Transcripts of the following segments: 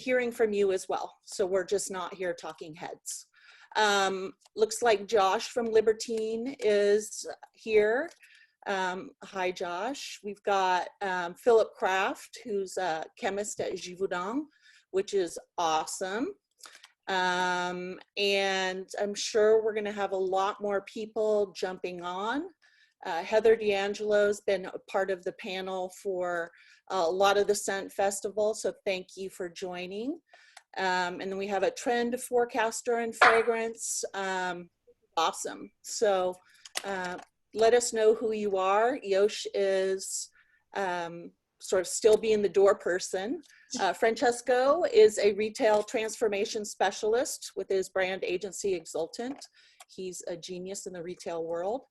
hearing from you as well. So we're just not here talking heads. Looks like Josh from Libertine is here. Hi, Josh. We've got Philip Kraft, who's a chemist at Givaudan, which is awesome. And I'm sure we're going to have a lot more people jumping on. Heather D'Angelo's been a part of the panel for a lot of the Scent Festival, so thank you for joining. And then we have a trend forecaster in fragrance. Awesome. So let us know who you are. Yosh is sort of still being the door person. Francesco is a retail transformation specialist with his brand agency Exultant. He's a genius in the retail world.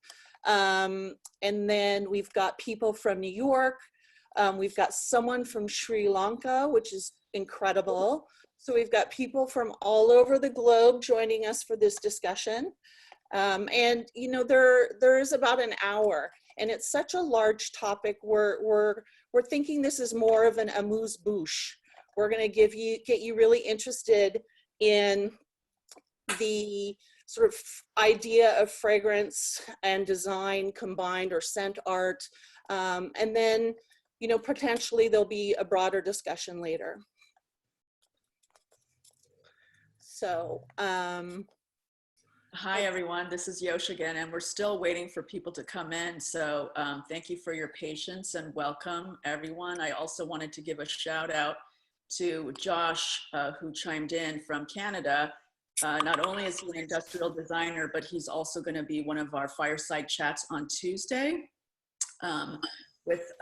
And then we've got people from New York. We've got someone from Sri Lanka, which is incredible. So we've got people from all over the globe joining us for this discussion. And you know, there is about an hour, and it's such a large topic. We're thinking this is more of an amuse-bouche. We're going to get you really interested in the sort of idea of fragrance and design combined, or scent art, and then, you know, potentially there'll be a broader discussion later. So, hi everyone, this is Yosh again, and we're still waiting for people to come in. So thank you for your patience and welcome everyone. I also wanted to give a shout out to Josh, who chimed in from Canada. Not only is he an industrial designer, but he's also going to be one of our fireside chats on Tuesday with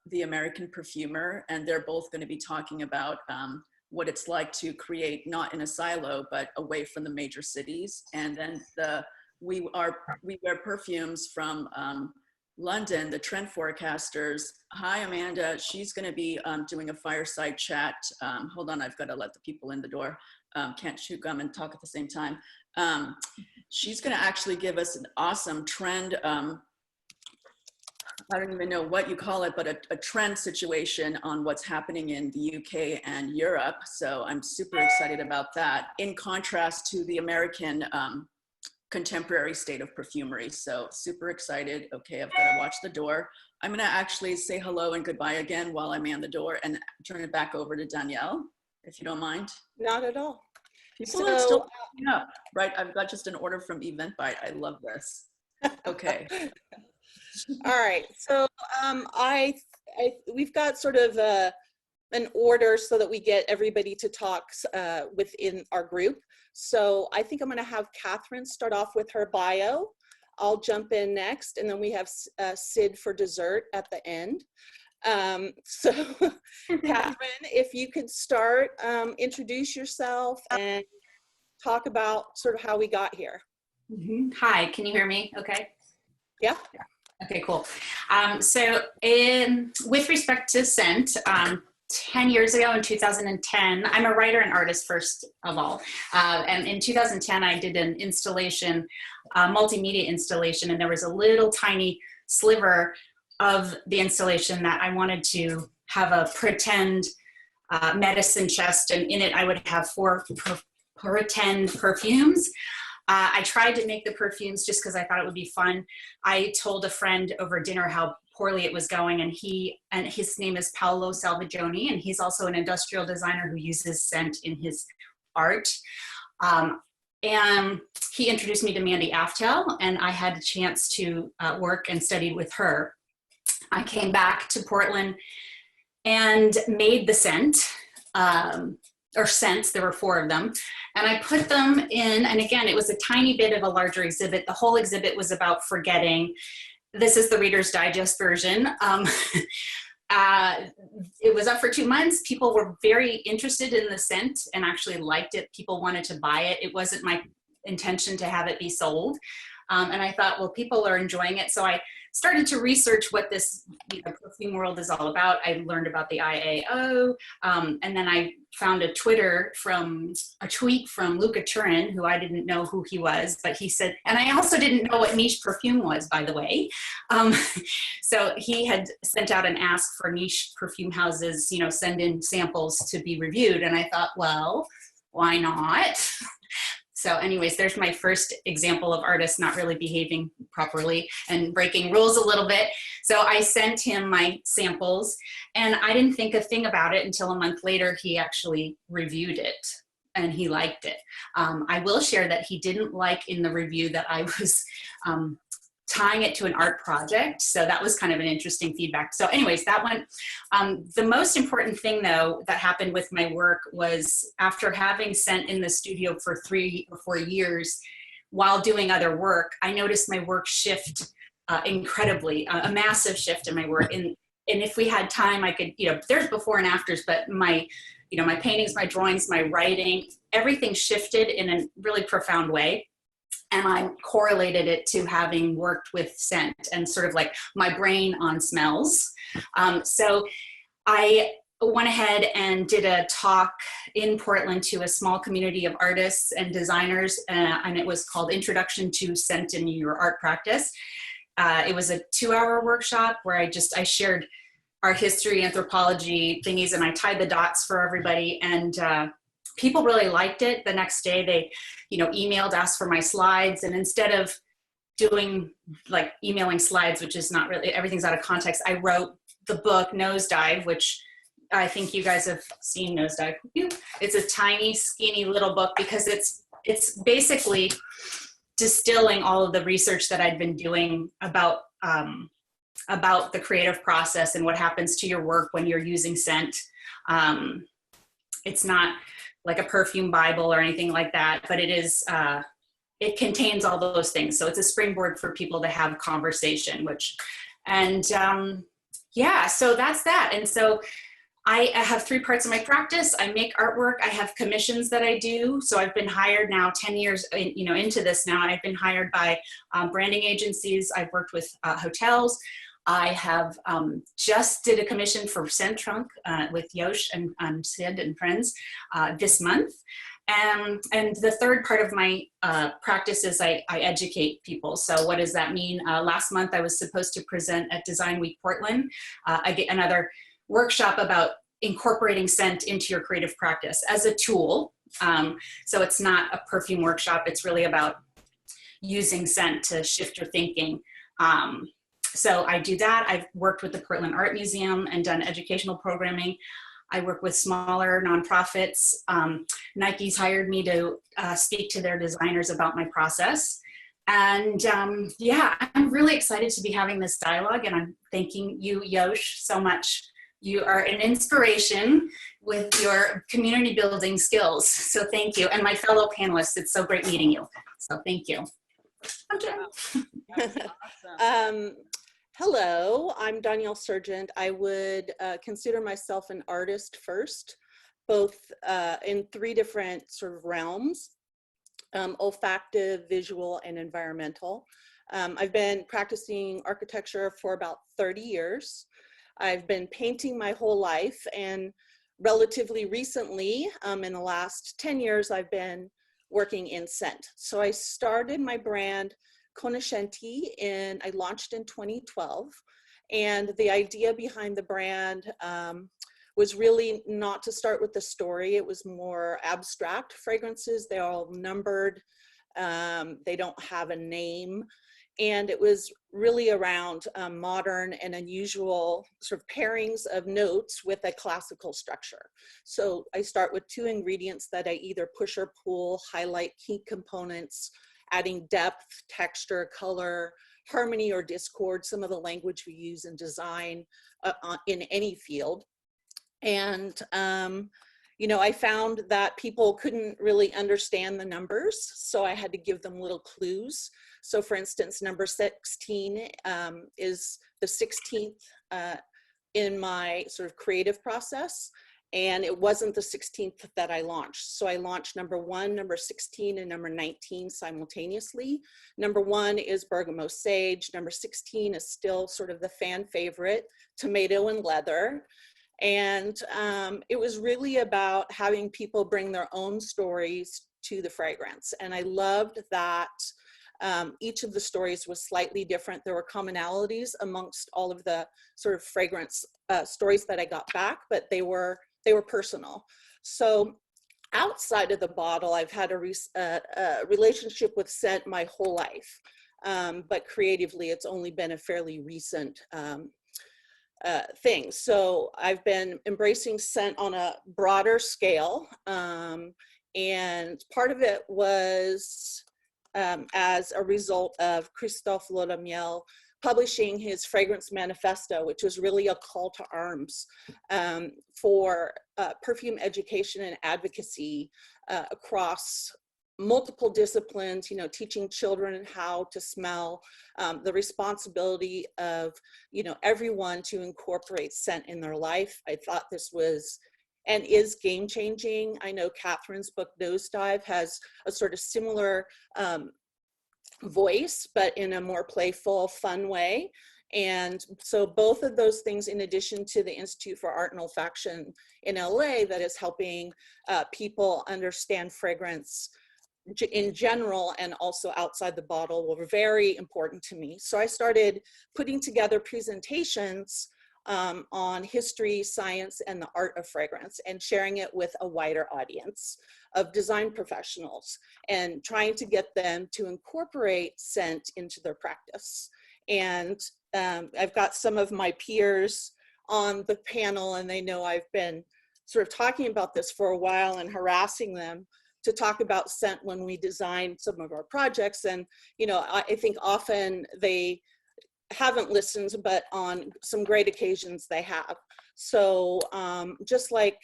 the American Perfumer, and they're both going to be talking about what it's like to create, not in a silo, but away from the major cities. And then we wear perfumes from London, the trend forecasters. Hi, Amanda. She's going to be doing a fireside chat. Hold on, I've got to let the people in the door. Can't chew gum and talk at the same time. She's going to actually give us an awesome trend. I don't even know what you call it, but a trend situation on what's happening in the UK and Europe. So I'm super excited about that, in contrast to the American contemporary state of perfumery. So super excited. Okay, I've got to watch the door. I'm going to actually say hello and goodbye again while I man the door and turn it back over to Danielle, if you don't mind. not at all. People are still picking up, right? I've got just an order from Eventbrite. I love this. Okay. All right, so we've got sort of an order so that we get everybody to talk within our group. So I think I'm going to have Catherine start off with her bio. I'll jump in next, and then we have Sid for dessert at the end. So Catherine, if you could start, introduce yourself and talk about sort of how we got here. Hi, can you hear me okay? Yeah. Okay, cool. So with respect to scent, 10 years ago in 2010, I'm a writer and artist first of all. And in 2010, I did an installation, multimedia installation, and there was a little tiny sliver of the installation that I wanted to have a pretend medicine chest, and in it I would have 4 pretend perfumes. I tried to make the perfumes just because I thought it would be fun. I told a friend over dinner how poorly it was going, and his name is Paolo Salvagioni, and he's also an industrial designer who uses scent in his art. And he introduced me to Mandy Aftel, and I had a chance to work and study with her. I came back to Portland and made the scent, or scents. There were 4 of them, and I put them in, and again, it was a tiny bit of a larger exhibit. The whole exhibit was about forgetting. This is the Reader's Digest version. It was up for 2 months. People were very interested in the scent and actually liked it. People wanted to buy it. It wasn't my intention to have it be sold. And I thought, well, people are enjoying it. So I started to research what this perfume world is all about. I learned about the IAO, and then I found a tweet from Luca Turin, who I didn't know who he was, but he said, and I also didn't know what niche perfume was, by the way. So he had sent out an ask for niche perfume houses, send in samples to be reviewed. And I thought, well, why not? So anyways, there's my first example of artists not really behaving properly and breaking rules a little bit. So I sent him my samples, and I didn't think a thing about it until a month later. He actually reviewed it and he liked it. I will share that he didn't like in the review that I was tying it to an art project. So that was kind of an interesting feedback. So anyways, that went. The most important thing though that happened with my work was, after having scent in the studio for 3 or 4 years while doing other work, I noticed my work shift incredibly, a massive shift in my work. And if we had time, I could, there's before and afters, but my paintings, my drawings, my writing, everything shifted in a really profound way. And I correlated it to having worked with scent and sort of like my brain on smells. So I went ahead and did a talk in Portland to a small community of artists and designers, and it was called Introduction to Scent in Your Art Practice. It was a 2-hour workshop where I shared art history, anthropology thingies, and I tied the dots for everybody. And people really liked it. The next day they, emailed, asked for my slides. And instead of doing like emailing slides, which is not really, everything's out of context, I wrote the book Nosedive, which I think you guys have seen Nosedive. It's a tiny, skinny little book because it's basically distilling all of the research that I'd been doing about the creative process and what happens to your work when you're using scent. It's not like a perfume Bible or anything like that, but it is, it contains all those things. So it's a springboard for people to have conversation, yeah, so that's that. And so I have 3 parts of my practice. I make artwork. I have commissions that I do. So I've been hired now 10 years, into this now. I've been hired by branding agencies. I've worked with hotels. I have just did a commission for Scent Trunk with Yosh and Sid and friends this month. And the third part of my practice is I educate people. So what does that mean? Last month I was supposed to present at Design Week Portland. I get another workshop about incorporating scent into your creative practice as a tool. So it's not a perfume workshop. It's really about using scent to shift your thinking. So I do that. I've worked with the Portland Art Museum and done educational programming. I work with smaller nonprofits. Nike's hired me to speak to their designers about my process. And yeah, I'm really excited to be having this dialogue, and I'm thanking you, Yosh, so much. You are an inspiration with your community building skills. So thank you. And my fellow panelists, it's so great meeting you. So thank you. That's awesome. Hello, I'm Danielle Sargent. I would consider myself an artist first, both in 3 different sort of realms, olfactive, visual, and environmental. I've been practicing architecture for about 30 years. I've been painting my whole life, and relatively recently, in the last 10 years, I've been working in scent. So I started my brand Conoscenti, and I launched in 2012. And the idea behind the brand was really not to start with the story. It was more abstract fragrances. They're all numbered. They don't have a name. And it was really around modern and unusual sort of pairings of notes with a classical structure. So I start with 2 ingredients that I either push or pull, highlight key components, adding depth, texture, color, harmony or discord, some of the language we use in design in any field. And, I found that people couldn't really understand the numbers, so I had to give them little clues. So for instance, number 16 is the 16th in my sort of creative process. and it wasn't the 16th that I launched. So I launched number 1, number 16, and number 19 simultaneously. Number 1 is Bergamot Sage. Number 16 is still sort of the fan favorite, Tomato and Leather. And it was really about having people bring their own stories to the fragrance. And I loved that each of the stories was slightly different. There were commonalities amongst all of the sort of fragrance stories that I got back, but they were personal. So outside of the bottle, I've had a relationship with scent my whole life, but creatively, it's only been a fairly recent thing. So I've been embracing scent on a broader scale, and part of it was as a result of Christophe Lotamiel publishing his Fragrance Manifesto, which was really a call to arms for perfume education and advocacy across multiple disciplines, you know, teaching children how to smell, the responsibility of, you know, everyone to incorporate scent in their life. I thought this was and is game changing. I know Catherine's book Nosedive has a sort of similar voice, but in a more playful, fun way. And so both of those things, in addition to the Institute for Art and Olfaction in LA that is helping people understand fragrance in general and also outside the bottle, were very important to me. So I started putting together presentations on history, science, and the art of fragrance, and sharing it with a wider audience of design professionals and trying to get them to incorporate scent into their practice. And I've got some of my peers on the panel, and they know I've been sort of talking about this for a while and harassing them to talk about scent when we design some of our projects. And, you know, I think often they haven't listened, but on some great occasions they have. So just like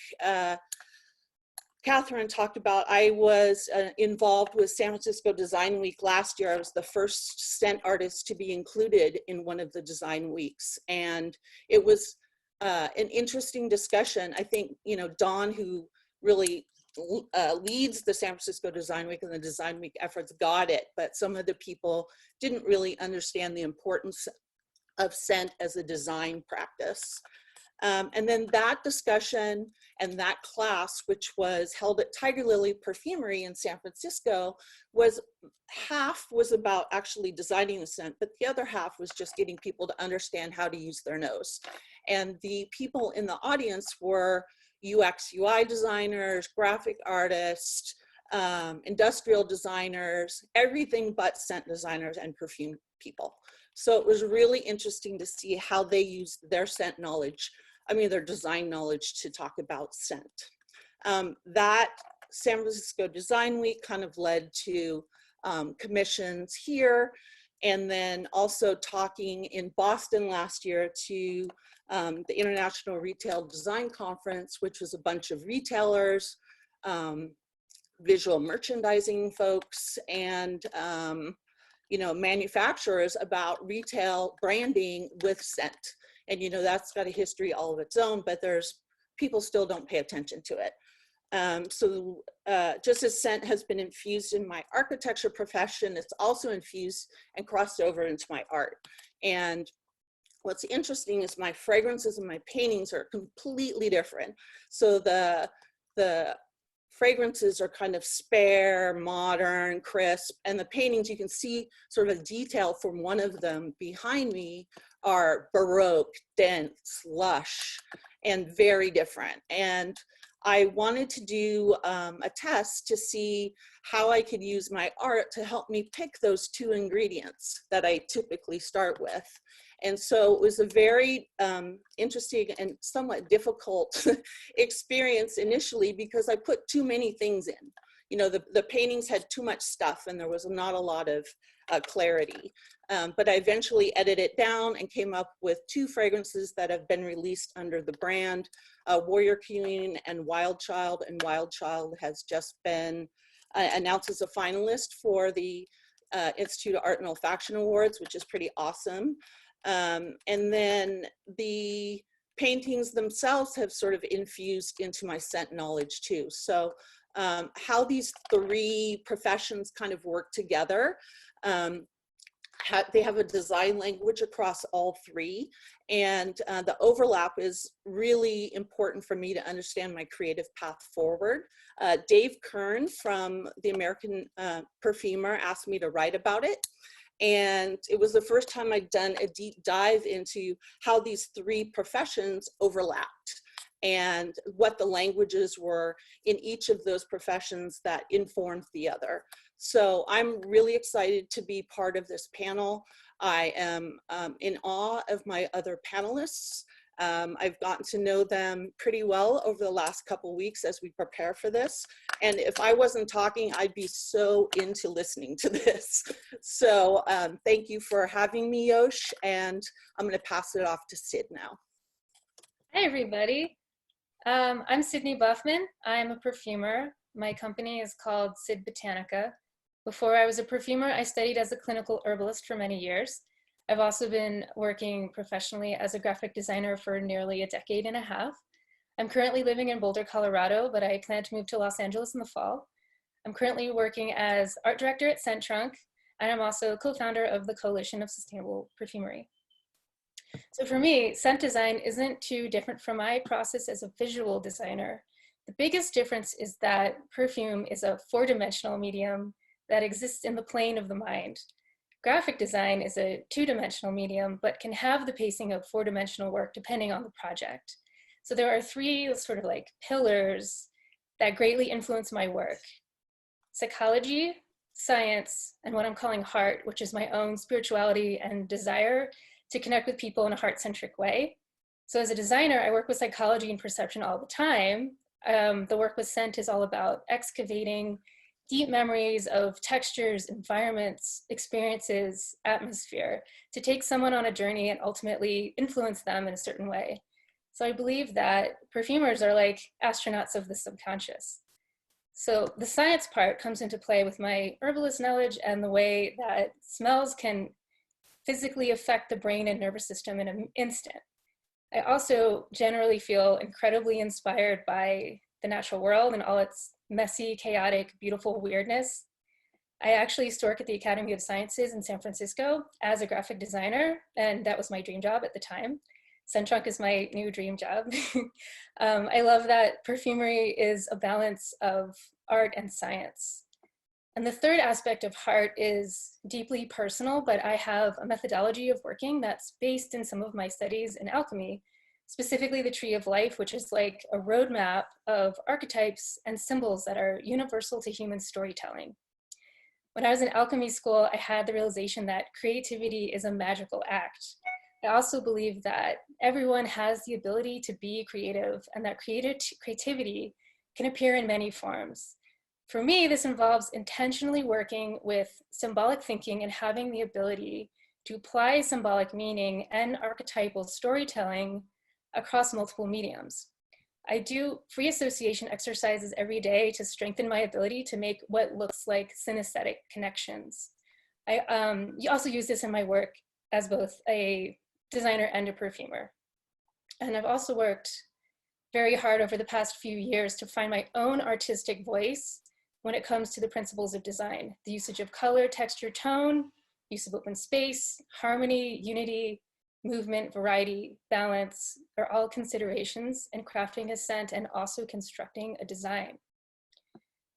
Catherine talked about, I was involved with San Francisco Design Week last year. I was the first scent artist to be included in one of the design weeks. And it was an interesting discussion. I think, you know, Dawn, who really leads the San Francisco Design Week and the Design Week efforts, got it, but some of the people didn't really understand the importance of scent as a design practice. And then that discussion and that class, which was held at Tiger Lily Perfumery in San Francisco, was half was about actually designing the scent, but the other half was just getting people to understand how to use their nose. And the people in the audience were UX, UI designers, graphic artists, industrial designers, everything but scent designers and perfume people. So it was really interesting to see how they used their scent knowledge, their design knowledge, to talk about scent. That San Francisco Design Week kind of led to commissions here, and then also talking in Boston last year to the International Retail Design Conference, which was a bunch of retailers, visual merchandising folks, and manufacturers about retail branding with scent. And that's got a history all of its own, but people still don't pay attention to it. So just as scent has been infused in my architecture profession, it's also infused and crossed over into my art. And what's interesting is my fragrances and my paintings are completely different. So the fragrances are kind of spare, modern, crisp, and the paintings, you can see sort of a detail from one of them behind me, are Baroque, dense, lush, and very different. And I wanted to do a test to see how I could use my art to help me pick those two ingredients that I typically start with. And so it was a very interesting and somewhat difficult experience initially, because I put too many things in. The paintings had too much stuff and there was not a lot of clarity. But I eventually edited it down and came up with two fragrances that have been released under the brand, Warrior Queen and Wild Child. And Wild Child has just been announced as a finalist for the Institute of Art and Olfaction Awards, which is pretty awesome. And then the paintings themselves have sort of infused into my scent knowledge too. So how these three professions kind of work together. They have a design language across all three, and the overlap is really important for me to understand my creative path forward. Dave Kern from the American Perfumer asked me to write about it, and it was the first time I'd done a deep dive into how these three professions overlapped and what the languages were in each of those professions that informed the other. So I'm really excited to be part of this panel. I am in awe of my other panelists. I've gotten to know them pretty well over the last couple weeks as we prepare for this. And if I wasn't talking, I'd be so into listening to this. So thank you for having me, Yosh, and I'm gonna pass it off to Sid now. Hi, everybody. I'm Sydney Buffman. I'm a perfumer. My company is called Sid Botanica. Before I was a perfumer, I studied as a clinical herbalist for many years. I've also been working professionally as a graphic designer for nearly a decade and a half. I'm currently living in Boulder, Colorado, but I plan to move to Los Angeles in the fall. I'm currently working as art director at Scent Trunk, and I'm also co-founder of the Coalition of Sustainable Perfumery. So for me, scent design isn't too different from my process as a visual designer. The biggest difference is that perfume is a four-dimensional medium that exists in the plane of the mind. Graphic design is a two-dimensional medium, but can have the pacing of four-dimensional work depending on the project. So there are three sort of like pillars that greatly influence my work: psychology, science, and what I'm calling heart, which is my own spirituality and desire to connect with people in a heart-centric way. So as a designer, I work with psychology and perception all the time. The work with scent is all about excavating deep memories of textures, environments, experiences, atmosphere, to take someone on a journey and ultimately influence them in a certain way. So I believe that perfumers are like astronauts of the subconscious. So the science part comes into play with my herbalist knowledge and the way that smells can physically affect the brain and nervous system in an instant. I also generally feel incredibly inspired by the natural world and all its messy, chaotic, beautiful weirdness. I actually used to work at the Academy of Sciences in San Francisco as a graphic designer, and that was my dream job at the time. Scent Trunk is my new dream job. I love that perfumery is a balance of art and science. And the third aspect of heart is deeply personal, but I have a methodology of working that's based in some of my studies in alchemy, specifically the Tree of Life, which is like a roadmap of archetypes and symbols that are universal to human storytelling. When I was in alchemy school, I had the realization that creativity is a magical act. I also believe that everyone has the ability to be creative, and that creativity can appear in many forms. For me, this involves intentionally working with symbolic thinking and having the ability to apply symbolic meaning and archetypal storytelling across multiple mediums. I do free association exercises every day to strengthen my ability to make what looks like synesthetic connections. I also use this in my work as both a designer and a perfumer. And I've also worked very hard over the past few years to find my own artistic voice when it comes to the principles of design: the usage of color, texture, tone, use of open space, harmony, unity, movement, variety, balance are all considerations in crafting a scent and also constructing a design.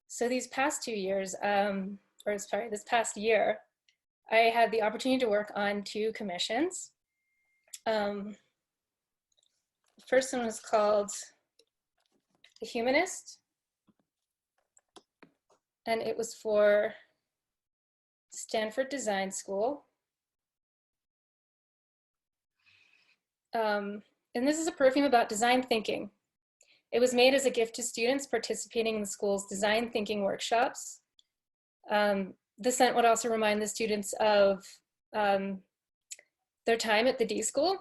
So these past 2 years, this past year, I had the opportunity to work on 2 commissions. The first one was called The Humanist, and it was for Stanford Design School. And this is a perfume about design thinking. It was made as a gift to students participating in the school's design thinking workshops. The scent would also remind the students of their time at the D School.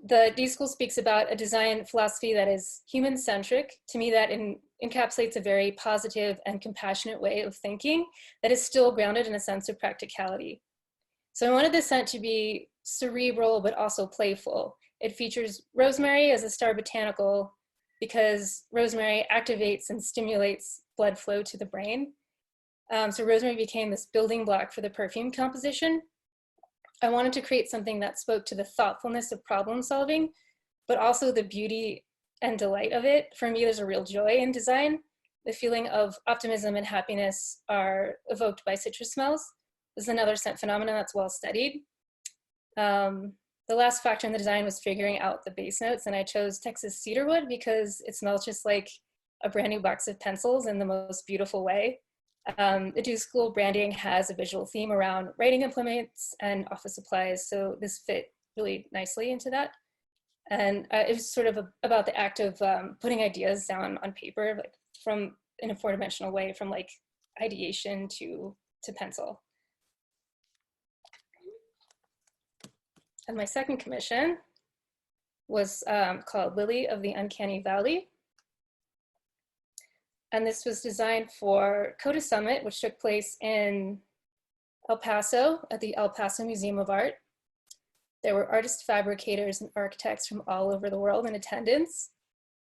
The D School speaks about a design philosophy that is human-centric. To me, that encapsulates a very positive and compassionate way of thinking that is still grounded in a sense of practicality. So I wanted the scent to be cerebral, but also playful. It features rosemary as a star botanical because rosemary activates and stimulates blood flow to the brain. So rosemary became this building block for the perfume composition. I wanted to create something that spoke to the thoughtfulness of problem solving, but also the beauty and delight of it. For me, there's a real joy in design. The feeling of optimism and happiness are evoked by citrus smells. This is another scent phenomenon that's well studied. The last factor in the design was figuring out the base notes, and I chose Texas cedarwood because it smells just like a brand new box of pencils in the most beautiful way. The Duke School branding has a visual theme around writing implements and office supplies, so this fit really nicely into that. And it was sort of about the act of putting ideas down on paper, like from in a four-dimensional way, from like ideation to pencil. And my second commission was called Lily of the Uncanny Valley. And this was designed for CODA Summit, which took place in El Paso at the El Paso Museum of Art. There were artists, fabricators, and architects from all over the world in attendance,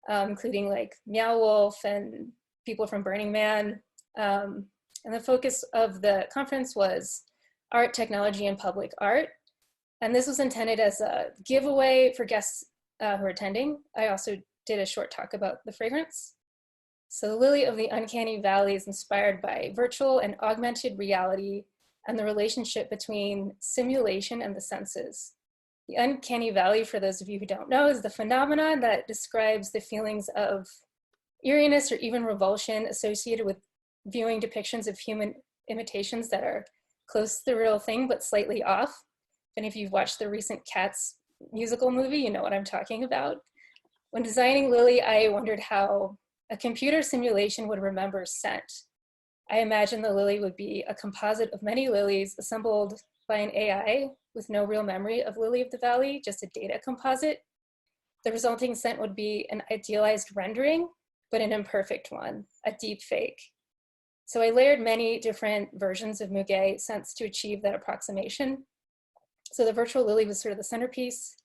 including like Meow Wolf and people from Burning Man. And the focus of the conference was art, technology, and public art. And this was intended as a giveaway for guests who are attending. I also did a short talk about the fragrance. So the Lily of the Uncanny Valley is inspired by virtual and augmented reality and the relationship between simulation and the senses. The Uncanny Valley, for those of you who don't know, is the phenomenon that describes the feelings of eeriness or even revulsion associated with viewing depictions of human imitations that are close to the real thing but slightly off. And if you've watched the recent Cats musical movie, you know what I'm talking about. When designing Lily, I wondered how a computer simulation would remember scent. I imagined the lily would be a composite of many lilies assembled by an AI with no real memory of Lily of the Valley, just a data composite. The resulting scent would be an idealized rendering, but an imperfect one, a deep fake. So I layered many different versions of Muguet scents to achieve that approximation. So the virtual lily was sort of the centerpiece,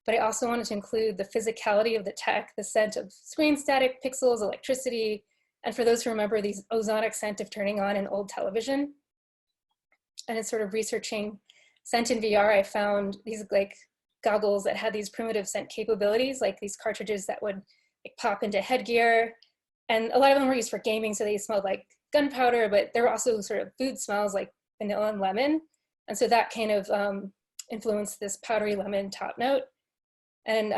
but I also wanted to include the physicality of the tech, the scent of screen static, pixels, electricity, and for those who remember these ozonic scent of turning on an old television. And in sort of researching scent in VR, I found these like goggles that had these primitive scent capabilities, like these cartridges that would like pop into headgear. And a lot of them were used for gaming, so they smelled like gunpowder, but there were also sort of food smells like vanilla and lemon. And so that kind of influenced this powdery lemon top note. And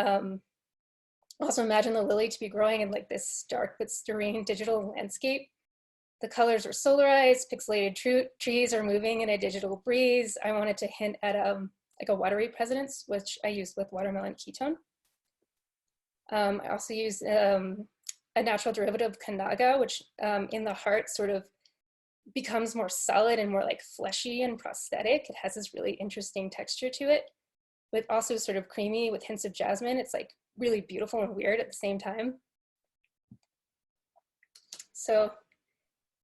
also imagine the lily to be growing in like this dark but serene digital landscape. The colors are solarized, pixelated trees are moving in a digital breeze. I wanted to hint at like a watery presence, which I used with watermelon ketone. I also used a natural derivative of Kanaga, which in the heart sort of becomes more solid and more like fleshy and prosthetic. It has this really interesting texture to it, but also sort of creamy with hints of jasmine. It's like really beautiful and weird at the same time. So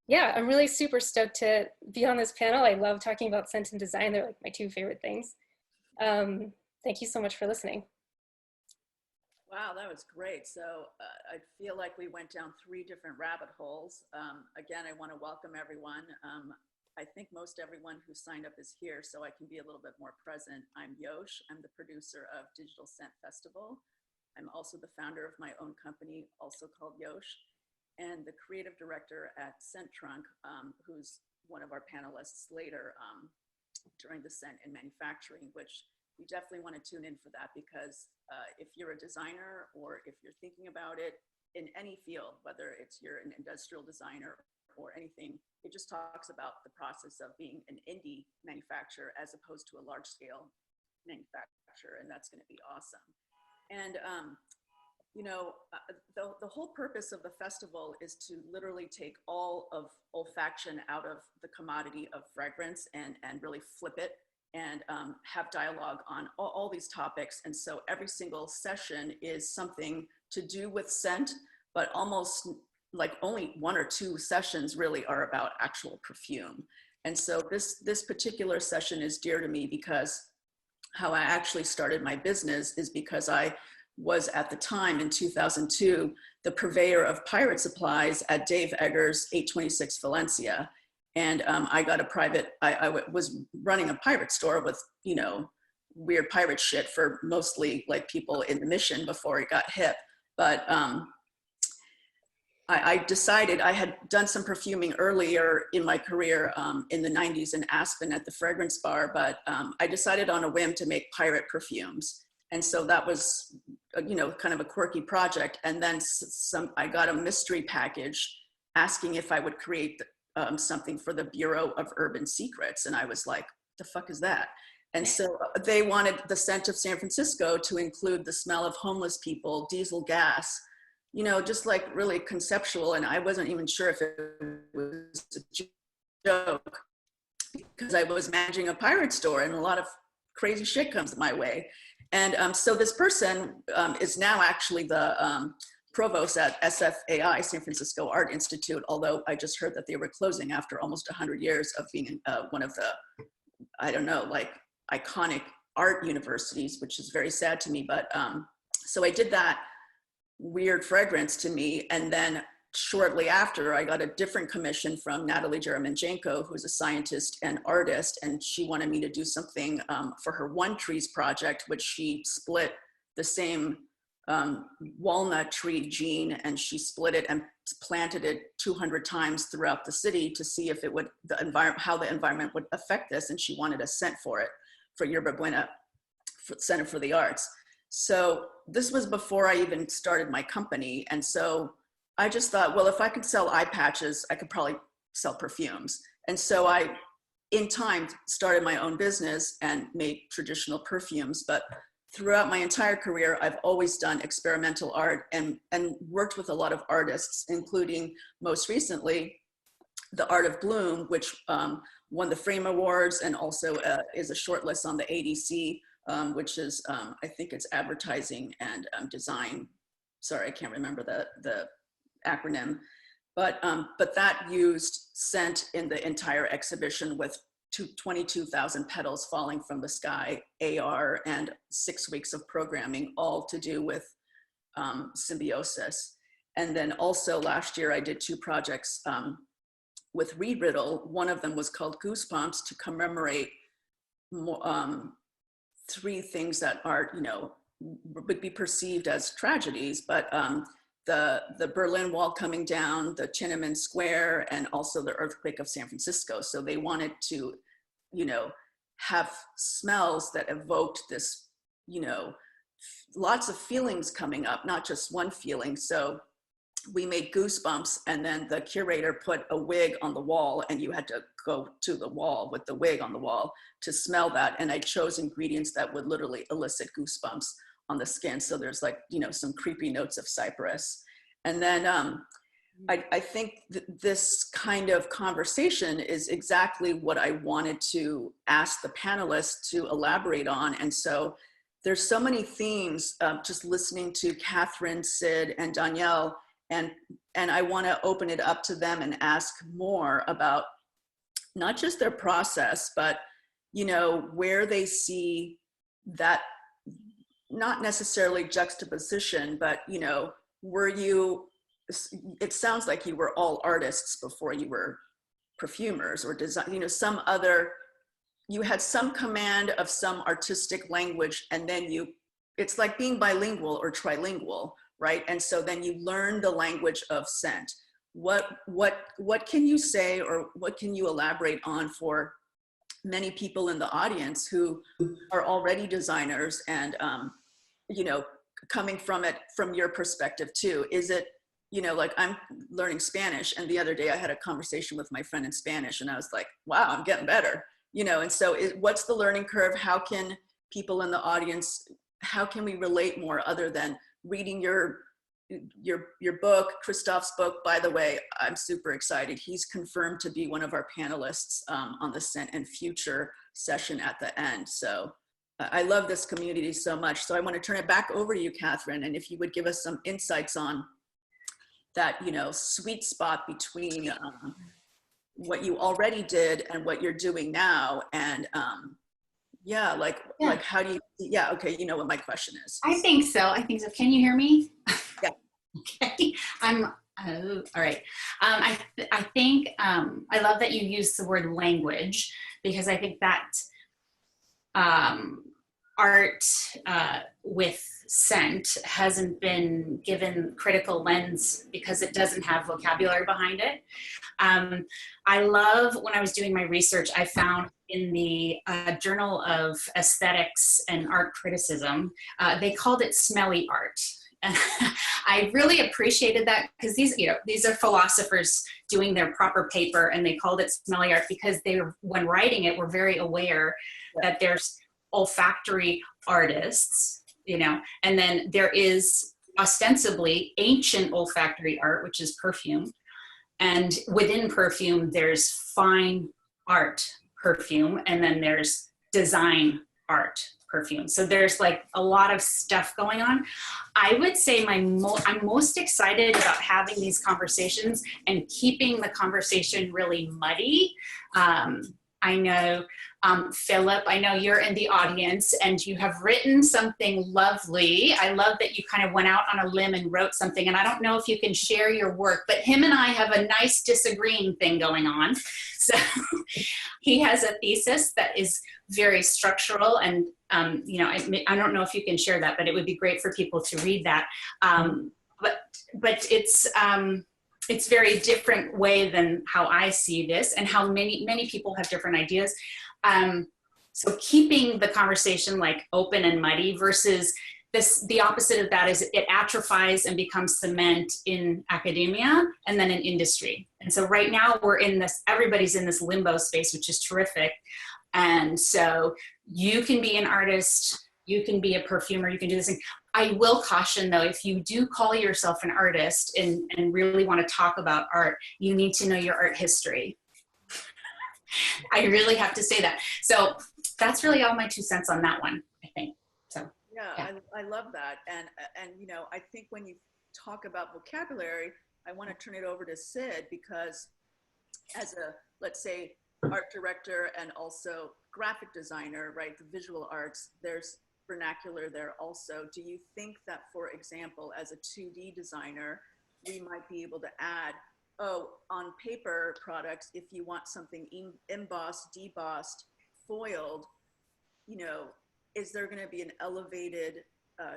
yeah, I'm really super stoked to be on this panel. I love talking about scent and design. They're like my two favorite things. Thank you so much for listening. Wow, that was great. So I feel like we went down 3 different rabbit holes. Again, I want to welcome everyone. I think most everyone who signed up is here, so I can be a little bit more present. I'm Yosh. I'm the producer of Digital Scent Festival. I'm also the founder of my own company, also called Yosh, and the creative director at Scent Trunk, who's one of our panelists later during the Scent and Manufacturing, which you definitely want to tune in for that, because if you're a designer or if you're thinking about it in any field, whether you're an industrial designer or anything, it just talks about the process of being an indie manufacturer as opposed to a large scale manufacturer, and that's going to be awesome. And you know, the whole purpose of the festival is to literally take all of olfaction out of the commodity of fragrance and really flip it and have dialogue on all these topics. And so every single session is something to do with scent, but almost like only 1 or 2 sessions really are about actual perfume. And so this particular session is dear to me because how I actually started my business is because I was at the time in 2002, the purveyor of pirate supplies at Dave Eggers, 826 Valencia. And I got a private, I was running a pirate store with, you know, weird pirate shit for mostly like people in the Mission before it got hip. But I decided, I had done some perfuming earlier in my career in the 90s in Aspen at the Fragrance Bar, but I decided on a whim to make pirate perfumes. And so that was, you know, kind of a quirky project. And then I got a mystery package asking if I would create something for the Bureau of Urban Secrets. And I was like, the fuck is that? And so they wanted the scent of San Francisco to include the smell of homeless people, diesel gas, you know, just like really conceptual. And I wasn't even sure if it was a joke because I was managing a pirate store and a lot of crazy shit comes my way. And so this person is now actually the provost at SFAI, San Francisco Art Institute, although I just heard that they were closing after almost 100 years of being one of the, I don't know, like iconic art universities, which is very sad to me. But so I did that weird fragrance to me. And then shortly after, I got a different commission from Natalie Jeremenjenko, who's a scientist and artist. And she wanted me to do something for her One Trees project, which she split the same walnut tree gene, and she split it and planted it 200 times throughout the city to see if it would, how the environment would affect this. And she wanted a scent for it, for Yerba Buena Center for the Arts. So this was before I even started my company. And so I just thought, well, if I could sell eye patches, I could probably sell perfumes. And so I, in time, started my own business and made traditional perfumes. But throughout my entire career, I've always done experimental art and worked with a lot of artists, including most recently, The Art of Bloom, which won the Frame Awards and also is a shortlist on the ADC, which is, I think it's advertising and design. Sorry, I can't remember the acronym. But that used scent in the entire exhibition with 22,000 petals falling from the sky, AR, and 6 weeks of programming, all to do with symbiosis. And then also last year, I did 2 projects with Reed Riddle. One of them was called Goosebumps to commemorate 3 things that are, you know, would be perceived as tragedies, but the Berlin Wall coming down, the Tiananmen Square, and also the earthquake of San Francisco. So they wanted to, you know, have smells that evoked this, you know, lots of feelings coming up, not just one feeling. So we made Goosebumps, and then the curator put a wig on the wall, and you had to go to the wall with the wig on the wall to smell that. And I chose ingredients that would literally elicit goosebumps on the skin. So there's like, you know, some creepy notes of cypress. And then I think this kind of conversation is exactly what I wanted to ask the panelists to elaborate on. And so there's so many themes just listening to Catherine, Sid, and Danielle, and I want to open it up to them and ask more about not just their process, but, you know, where they see that, not necessarily juxtaposition, but, you know, were you, it sounds like you were all artists before you were perfumers or design, you know, some other, you had some command of some artistic language, and then it's like being bilingual or trilingual, right? And so then you learn the language of scent. What can you say, or what can you elaborate on for many people in the audience who are already designers and, you know, coming from it from your perspective too? Is it, you know, like I'm learning Spanish, and the other day I had a conversation with my friend in Spanish, and I was like, wow, I'm getting better, you know? And so what's the learning curve? How can people in the audience, how can we relate more other than reading your book, Christoph's book? By the way, I'm super excited. He's confirmed to be one of our panelists on the Scent and Future session at the end. So I love this community so much. So I want to turn it back over to you, Catherine, and if you would give us some insights on that, you know, sweet spot between, what you already did and what you're doing now. And yeah, like how do you, yeah, okay, you know what my question is. I think so. I think so. Can you hear me? Yeah. Okay. All right. I think I love that you use the word language, because I think that art with scent hasn't been given critical lens because it doesn't have vocabulary behind it. I love, when I was doing my research, I found in the Journal of Aesthetics and Art Criticism, they called it smelly art. And I really appreciated that, because these are philosophers doing their proper paper, and they called it smelly art because when writing it, were very aware that there's olfactory artists, and then there is ostensibly ancient olfactory art, which is perfume. And within perfume, there's fine art perfume, and then there's design art perfume. So there's like a lot of stuff going on. I would say I'm most excited about having these conversations and keeping the conversation really muddy. I know, Philip, I know you're in the audience and you have written something lovely. I love that you kind of went out on a limb and wrote something, and I don't know if you can share your work, but him and I have a nice disagreeing thing going on. So he has a thesis that is very structural, and I don't know if you can share that, but it would be great for people to read that. But it's very different way than how I see this, and how many people have different ideas. So keeping the conversation like open and muddy versus the opposite of that is it atrophies and becomes cement in academia and then in industry. And so right now everybody's in this limbo space, which is terrific. And so you can be an artist, you can be a perfumer, you can do this thing. I will caution though, if you do call yourself an artist and really want to talk about art, you need to know your art history. I really have to say that. So that's really all my 2 cents on that one, I think. So yeah. I love that. And I think when you talk about vocabulary, I want to turn it over to Sid, because as a, let's say, art director and also graphic designer, right, the visual arts, there's vernacular there also. Do you think that, for example, as a 2D designer, we might be able to add, on paper products, if you want something embossed, debossed, foiled, is there going to be an elevated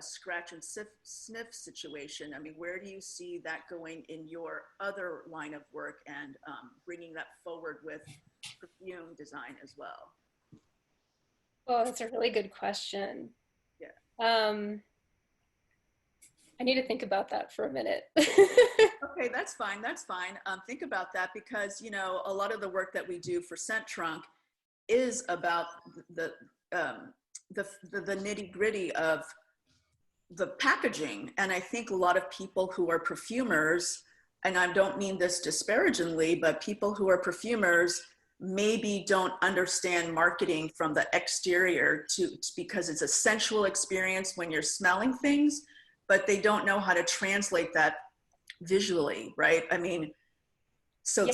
scratch and sniff situation? I mean, where do you see that going in your other line of work, and bringing that forward with perfume design as well? Oh, that's a really good question. Yeah. I need to think about that for a minute. Okay, that's fine. That's fine. Think about that, because a lot of the work that we do for Scent Trunk is about the nitty gritty of the packaging. And I think a lot of people who are perfumers, and I don't mean this disparagingly, but people who are perfumers maybe don't understand marketing from the exterior because it's a sensual experience when you're smelling things, but they don't know how to translate that visually, right? I mean, so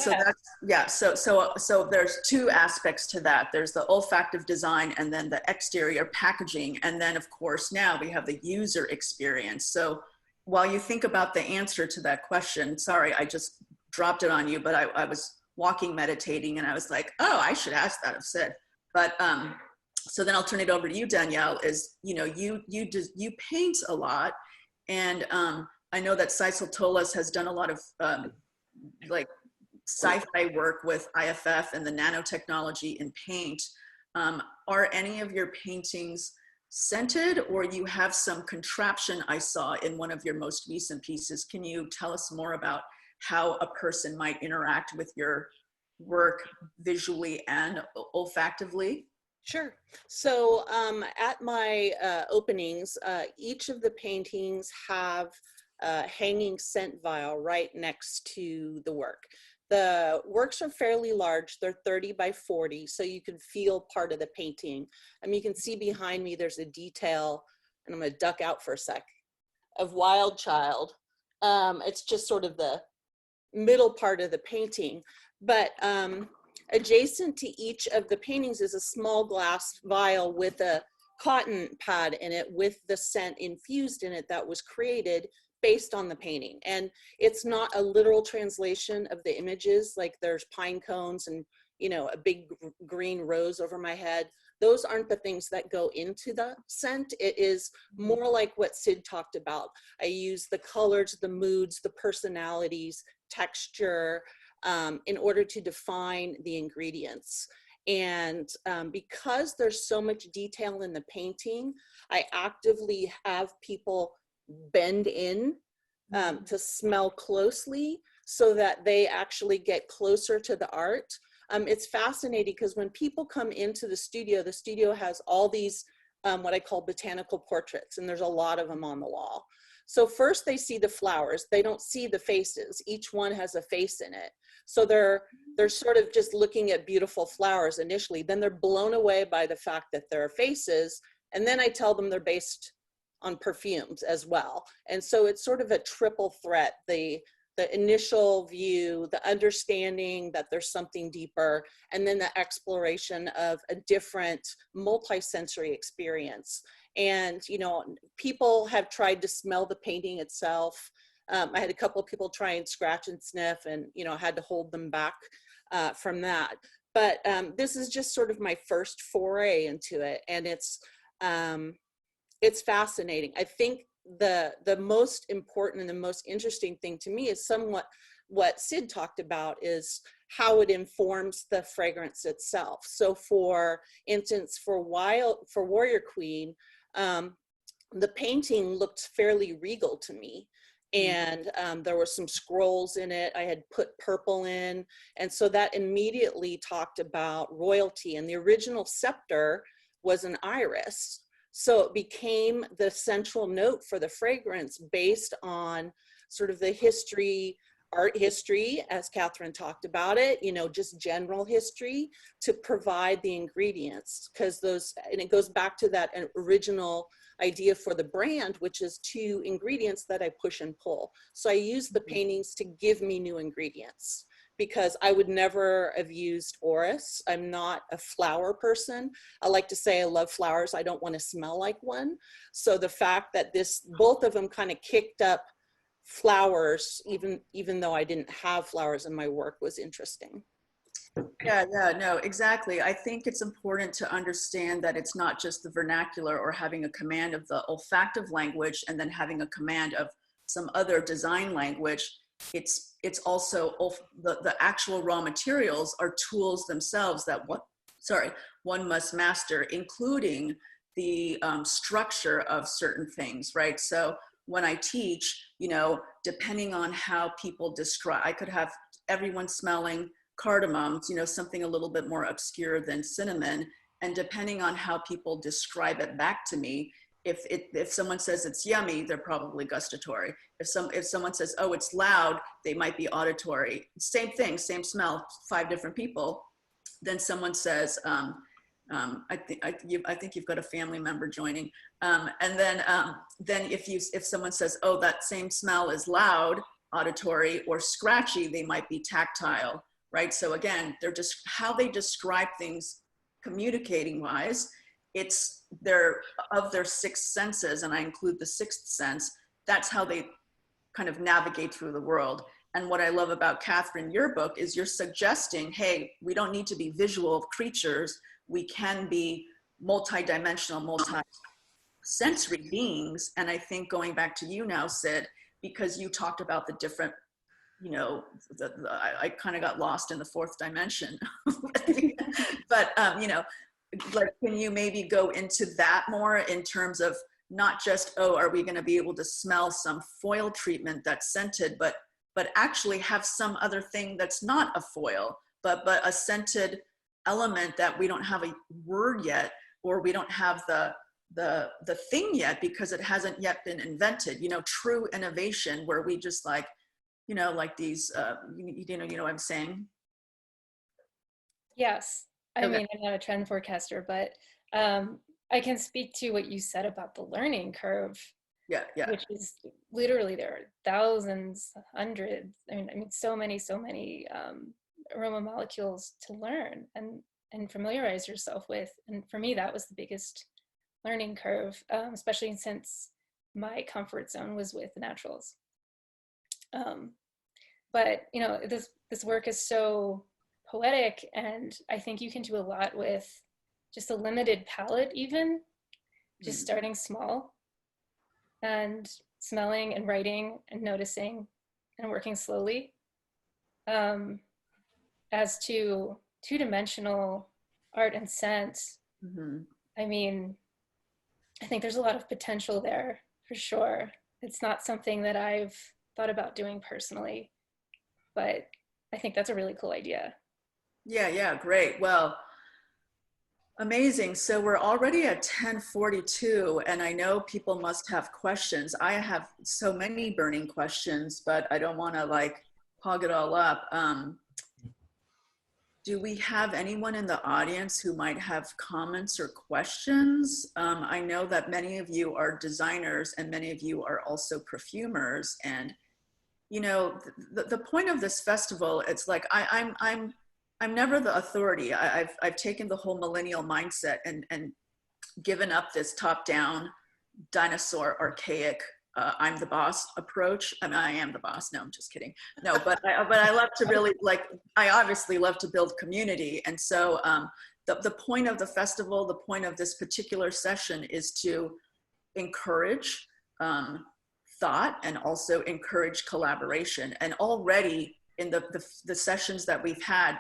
there's 2 aspects to that. There's the olfactive design and then the exterior packaging. And then of course, now we have the user experience. So while you think about the answer to that question, sorry, I just dropped it on you, but I was walking, meditating, and I was like, oh, I should ask that of Sid. But so then I'll turn it over to you, Danielle, is, you paint a lot. And I know that Sisal Tolas has done a lot of like sci-fi work with IFF and the nanotechnology in paint. Are any of your paintings scented, or you have some contraption I saw in one of your most recent pieces? Can you tell us more about how a person might interact with your work visually and olfactively? Sure. So at my openings, each of the paintings have a hanging scent vial right next to the work. The works are fairly large. They're 30 by 40, so you can feel part of the painting. I mean, you can see behind me, there's a detail, and I'm gonna duck out for a sec, of Wild Child. It's just sort of the middle part of the painting. But adjacent to each of the paintings is a small glass vial with a cotton pad in it with the scent infused in it that was created based on the painting. And it's not a literal translation of the images, like there's pine cones and, you know, a big green rose over my head. Those aren't the things that go into the scent. It is more like what Sid talked about. I use the colors, the moods, the personalities, texture, in order to define the ingredients. And because there's so much detail in the painting, I actively have people bend in to smell closely so that they actually get closer to the art. It's fascinating because when people come into the studio has all these what I call botanical portraits, and there's a lot of them on the wall. So first they see the flowers, they don't see the faces. Each one has a face in it. So they're sort of just looking at beautiful flowers initially, then they're blown away by the fact that there are faces. And then I tell them they're based on perfumes as well. And so it's sort of a triple threat, the initial view, the understanding that there's something deeper, and then the exploration of a different multi-sensory experience. And, you know, people have tried to smell the painting itself. I had a couple of people try and scratch and sniff, and, you know, I had to hold them back from that. But this is just sort of my first foray into it. And it's fascinating. I think the most important and the most interesting thing to me is somewhat what Sid talked about, is how it informs the fragrance itself. So for instance, for Warrior Queen, the painting looked fairly regal to me. And there were some scrolls in it. I had put purple in. And so that immediately talked about royalty. And the original scepter was an iris. So it became the central note for the fragrance based on sort of the history, art history, as Catherine talked about it, you know, just general history, to provide the ingredients. Because those, and it goes back to that original idea for the brand, which is 2 ingredients that I push and pull. So I use the paintings to give me new ingredients, because I would never have used orris. I'm not a flower person. I like to say I love flowers. I don't want to smell like one. So the fact that both of them kind of kicked up flowers, even though I didn't have flowers in my work, was interesting. Yeah, no, exactly. I think it's important to understand that it's not just the vernacular or having a command of the olfactive language and then having a command of some other design language. It's also the actual raw materials are tools themselves that one must master, including the structure of certain things, right? So when I teach, you know, depending on how people describe, I could have everyone smelling cardamom, you know, something a little bit more obscure than cinnamon. And depending on how people describe it back to me, if someone says it's yummy, they're probably gustatory. If someone says, oh, it's loud, they might be auditory. Same thing, same smell, 5 different people. Then someone says, I think you've got a family member joining. And then if someone says, oh, that same smell is loud, auditory, or scratchy, they might be tactile, right? So again, they're just how they describe things communicating wise. They're of their 6 senses, and I include the 6th sense. That's how they kind of navigate through the world. And what I love about Catherine, your book, is you're suggesting, hey, we don't need to be visual creatures. We can be multi-dimensional, multi-sensory beings. And I think going back to you now, Sid, because you talked about the different, you know, I kind of got lost in the 4th dimension. But, you know, like, can you maybe go into that more in terms of not just, oh, are we going to be able to smell some foil treatment that's scented, but actually have some other thing that's not a foil, but a scented element that we don't have a word yet, or we don't have the thing yet because it hasn't yet been invented. You know, true innovation where we just like, you know, like these, you know what I'm saying? Yes. I Okay. mean, I'm not a trend forecaster, but I can speak to what you said about the learning curve, Yeah. which is literally there are thousands, hundreds. I mean, so many aroma molecules to learn and familiarize yourself with. And for me, that was the biggest learning curve, especially since my comfort zone was with naturals. But you know, this work is so poetic, and I think you can do a lot with just a limited palette, even just starting small and smelling and writing and noticing and working slowly. As to two-dimensional art and scent, I mean, I think there's a lot of potential there for sure. It's not something that I've thought about doing personally, but I think that's a really cool idea. Yeah, great. Well, amazing. So we're already at 10:42, and I know people must have questions. I have so many burning questions, but I don't want to like hog it all up. Do we have anyone in the audience who might have comments or questions? I know that many of you are designers and many of you are also perfumers. And, you know, the point of this festival, it's like, I'm never the authority. I've taken the whole millennial mindset and given up this top-down dinosaur archaic I'm the boss approach. I mean, I am the boss. No, I'm just kidding. No, but I love to really I obviously love to build community. And so the point of the festival, the point of this particular session is to encourage thought and also encourage collaboration. And already in the sessions that we've had,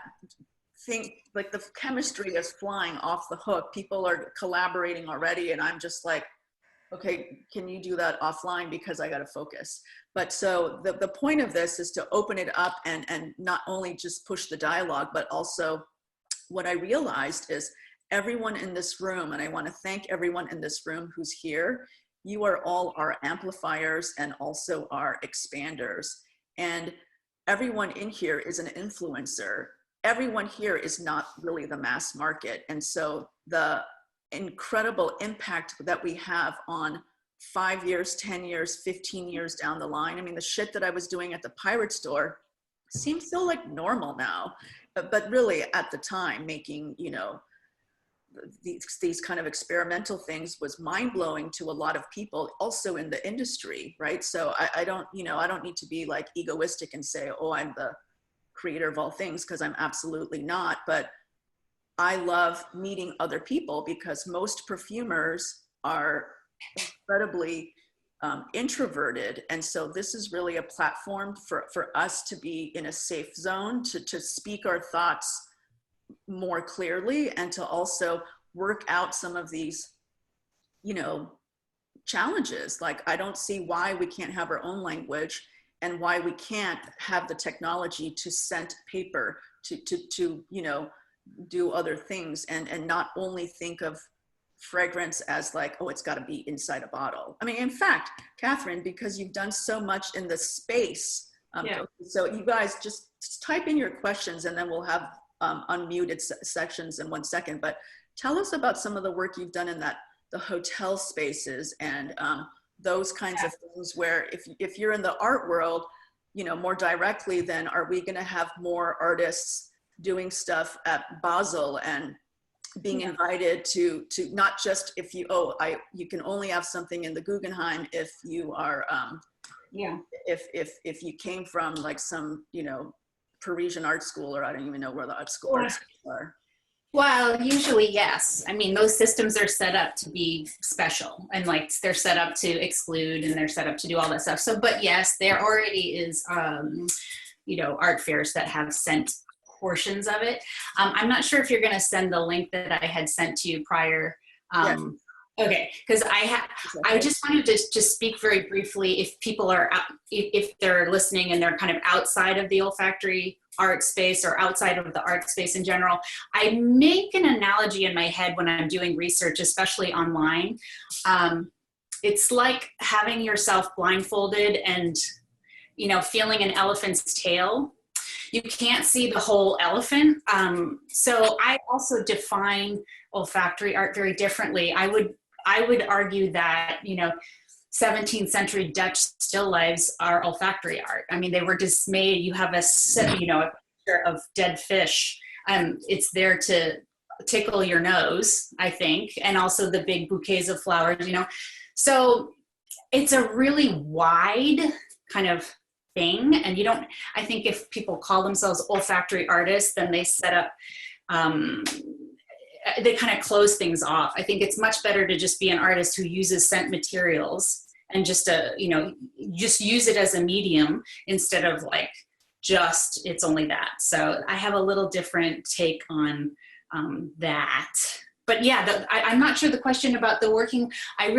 think like the chemistry is flying off the hook. People are collaborating already. And I'm just like, okay, can you do that offline because I got to focus. But so the point of this is to open it up and not only just push the dialogue, but also what I realized is everyone in this room, and I want to thank everyone in this room who's here, you are all our amplifiers and also our expanders. And everyone in here is an influencer. Everyone here is not really the mass market. And so the incredible impact that we have on 5 years, 10 years, 15 years down the line. I mean, the shit that I was doing at the pirate store seems so like normal now, but really at the time making, you know, these kind of experimental things was mind blowing to a lot of people also in the industry, right? So I don't, you know, I don't need to be like egoistic and say, oh, I'm the creator of all things, because I'm absolutely not. But I love meeting other people because most perfumers are incredibly introverted. And so this is really a platform for us to be in a safe zone, to speak our thoughts more clearly and to also work out some of these, you know, challenges. Like, I don't see why we can't have our own language and why we can't have the technology to scent paper, to you know, do other things and not only think of fragrance as like, oh, it's got to be inside a bottle. I mean, in fact, Catherine, because you've done so much in the space, so you guys just type in your questions and then we'll have unmuted sections in 1 second. But tell us about some of the work you've done in the hotel spaces and those kinds of things where if you're in the art world, you know, more directly, then are we going to have more artists doing stuff at Basel and being invited to not just if you, you can only have something in the Guggenheim if you are, if you came from like some, you know, Parisian art school, or I don't even know where the art schools are. Well, usually, yes. I mean, those systems are set up to be special and like they're set up to exclude and they're set up to do all that stuff. So, but yes, there already is, you know, art fairs that have sent portions of it. I'm not sure if you're going to send the link that I had sent to you prior. Yes. Okay, because I just wanted to just speak very briefly if people are, if they're listening and they're kind of outside of the olfactory art space or outside of the art space in general. I make an analogy in my head when I'm doing research, especially online. It's like having yourself blindfolded and, you know, feeling an elephant's tail. You can't see the whole elephant. So I also define olfactory art very differently. I would argue that, you know, 17th century Dutch still lifes are olfactory art. I mean, they were dismayed. You have a, you know, a picture of dead fish. It's there to tickle your nose, I think, and also the big bouquets of flowers, you know. So it's a really wide kind of thing. And you don't, I think if people call themselves olfactory artists, then they set up, they kind of close things off. I think it's much better to just be an artist who uses scent materials and just you know, just use it as a medium instead of like just it's only that. So I have a little different take on that. But yeah, I'm not sure the question about the working. I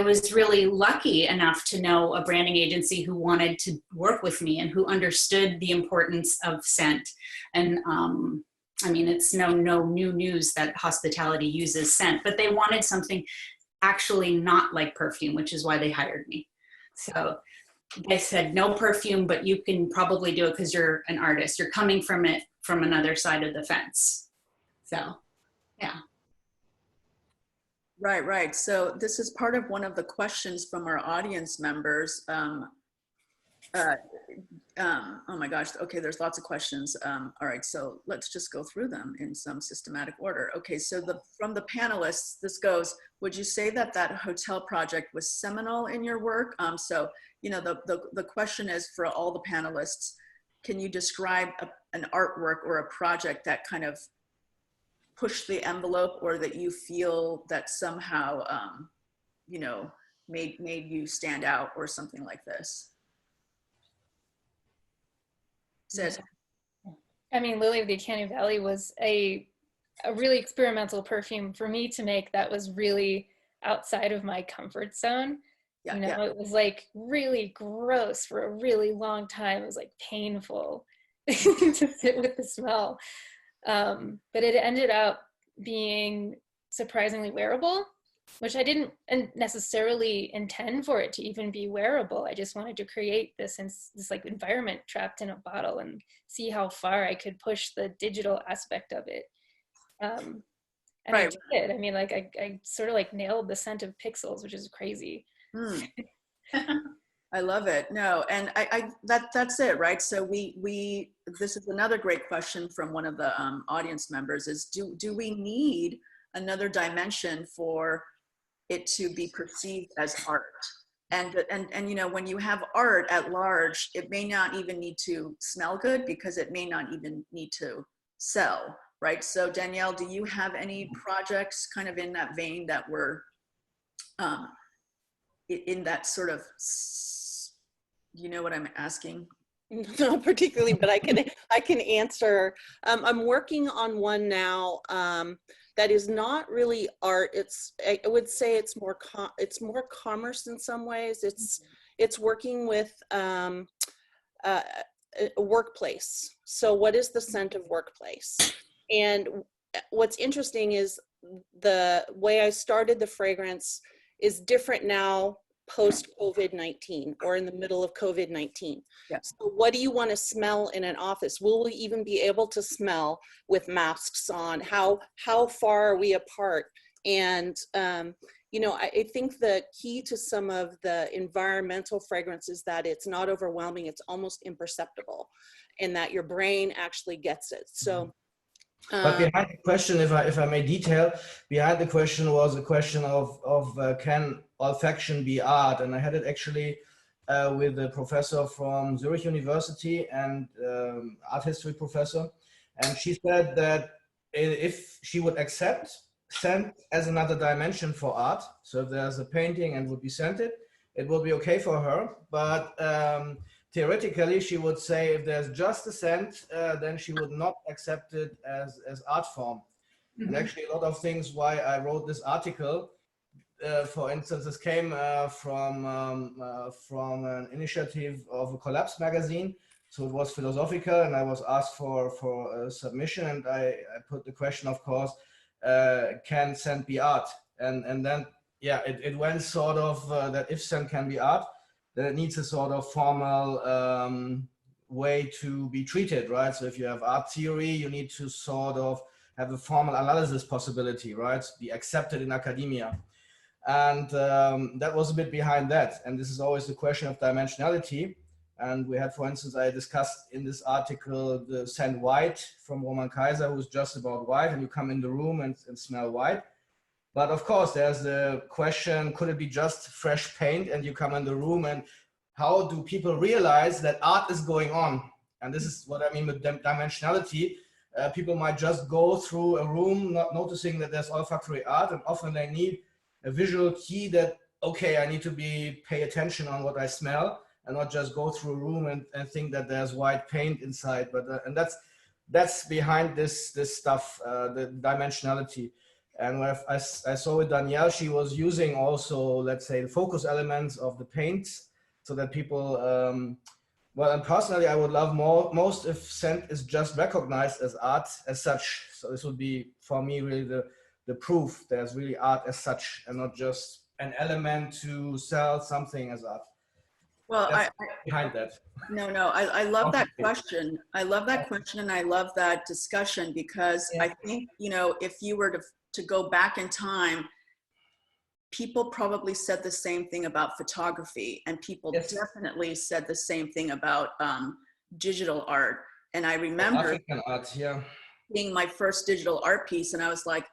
was really lucky enough to know a branding agency who wanted to work with me and who understood the importance of scent. And I mean, it's no new news that hospitality uses scent, but they wanted something actually not like perfume, which is why they hired me. So they said, no perfume, but you can probably do it because you're an artist. You're coming from it from another side of the fence. So, yeah. Right. So this is part of one of the questions from our audience members. Oh my gosh. Okay, there's lots of questions. All right, so let's just go through them in some systematic order. Okay, so from the panelists, this goes, would you say that that hotel project was seminal in your work? So, you know, the question is for all the panelists, can you describe an artwork or a project that kind of push the envelope or that you feel that somehow, you know, made you stand out or something like this? Sid. I mean, Lily of the Uncanny Valley was a really experimental perfume for me to make that was really outside of my comfort zone. Yeah, you know, yeah. It was like really gross for a really long time. It was like painful to sit with the smell. But it ended up being surprisingly wearable, which I didn't necessarily intend for it to even be wearable. I just wanted to create this like environment trapped in a bottle and see how far I could push the digital aspect of it. And Right. I did. I mean, like I sort of like nailed the scent of pixels, which is crazy. I love it. No, and that's it, right? So this is another great question from one of the audience members is, do we need another dimension for it to be perceived as art? And you know, when you have art at large, it may not even need to smell good because it may not even need to sell, right? So Danielle, do you have any projects kind of in that vein that were in that sort of, you know what I'm asking? Not particularly, but I can answer. I'm working on one now that is not really art. I would say it's more commerce in some ways. It's working with a workplace. So what is the scent of workplace? And what's interesting is the way I started the fragrance is different now post COVID-19 or in the middle of COVID-19. Yeah. So what do you want to smell in an office? Will we even be able to smell with masks on? How far are we apart? And you know, I think the key to some of the environmental fragrance is that it's not overwhelming, it's almost imperceptible, and that your brain actually gets it. So but behind the question, if I may detail, behind the question was a question of can olfaction be art? And I had it actually with a professor from Zurich University and art history professor. And she said that if she would accept scent as another dimension for art, so if there's a painting and would be scented, it will be okay for her. But theoretically, she would say if there's just a scent, then she would not accept it as art form. Mm-hmm. And actually a lot of things why I wrote this article, for instance, this came from an initiative of a Collapse magazine. So it was philosophical and I was asked for a submission, and I put the question, of course, can scent be art? And then, yeah, it went sort of that if scent can be art, then it needs a sort of formal way to be treated, right? So if you have art theory, you need to sort of have a formal analysis possibility, right? Be accepted in academia. And that was a bit behind that. And this is always the question of dimensionality. And we had, for instance, I discussed in this article the scent white from Roman Kaiser, who's just about white, and you come in the room and smell white. But of course, there's the question, could it be just fresh paint and you come in the room, and how do people realize that art is going on? And this is what I mean with dimensionality. People might just go through a room not noticing that there's olfactory art, and often they need a visual key that, okay, I need to pay attention on what I smell, and not just go through a room and think that there's white paint inside. But and that's behind this stuff, the dimensionality. And what I saw with Danielle, she was using also, let's say, the focus elements of the paints, so that people, well, and personally, I would love most if scent is just recognized as art as such. So this would be, for me, really the proof there's really art as such, and not just an element to sell something as art. Well, Behind that. No, I love that question. I love that question, and I love that discussion, because I think, you know, if you were to go back in time, people probably said the same thing about photography, and people definitely said the same thing about digital art. And I remember African art, yeah, being my first digital art piece, and I was like,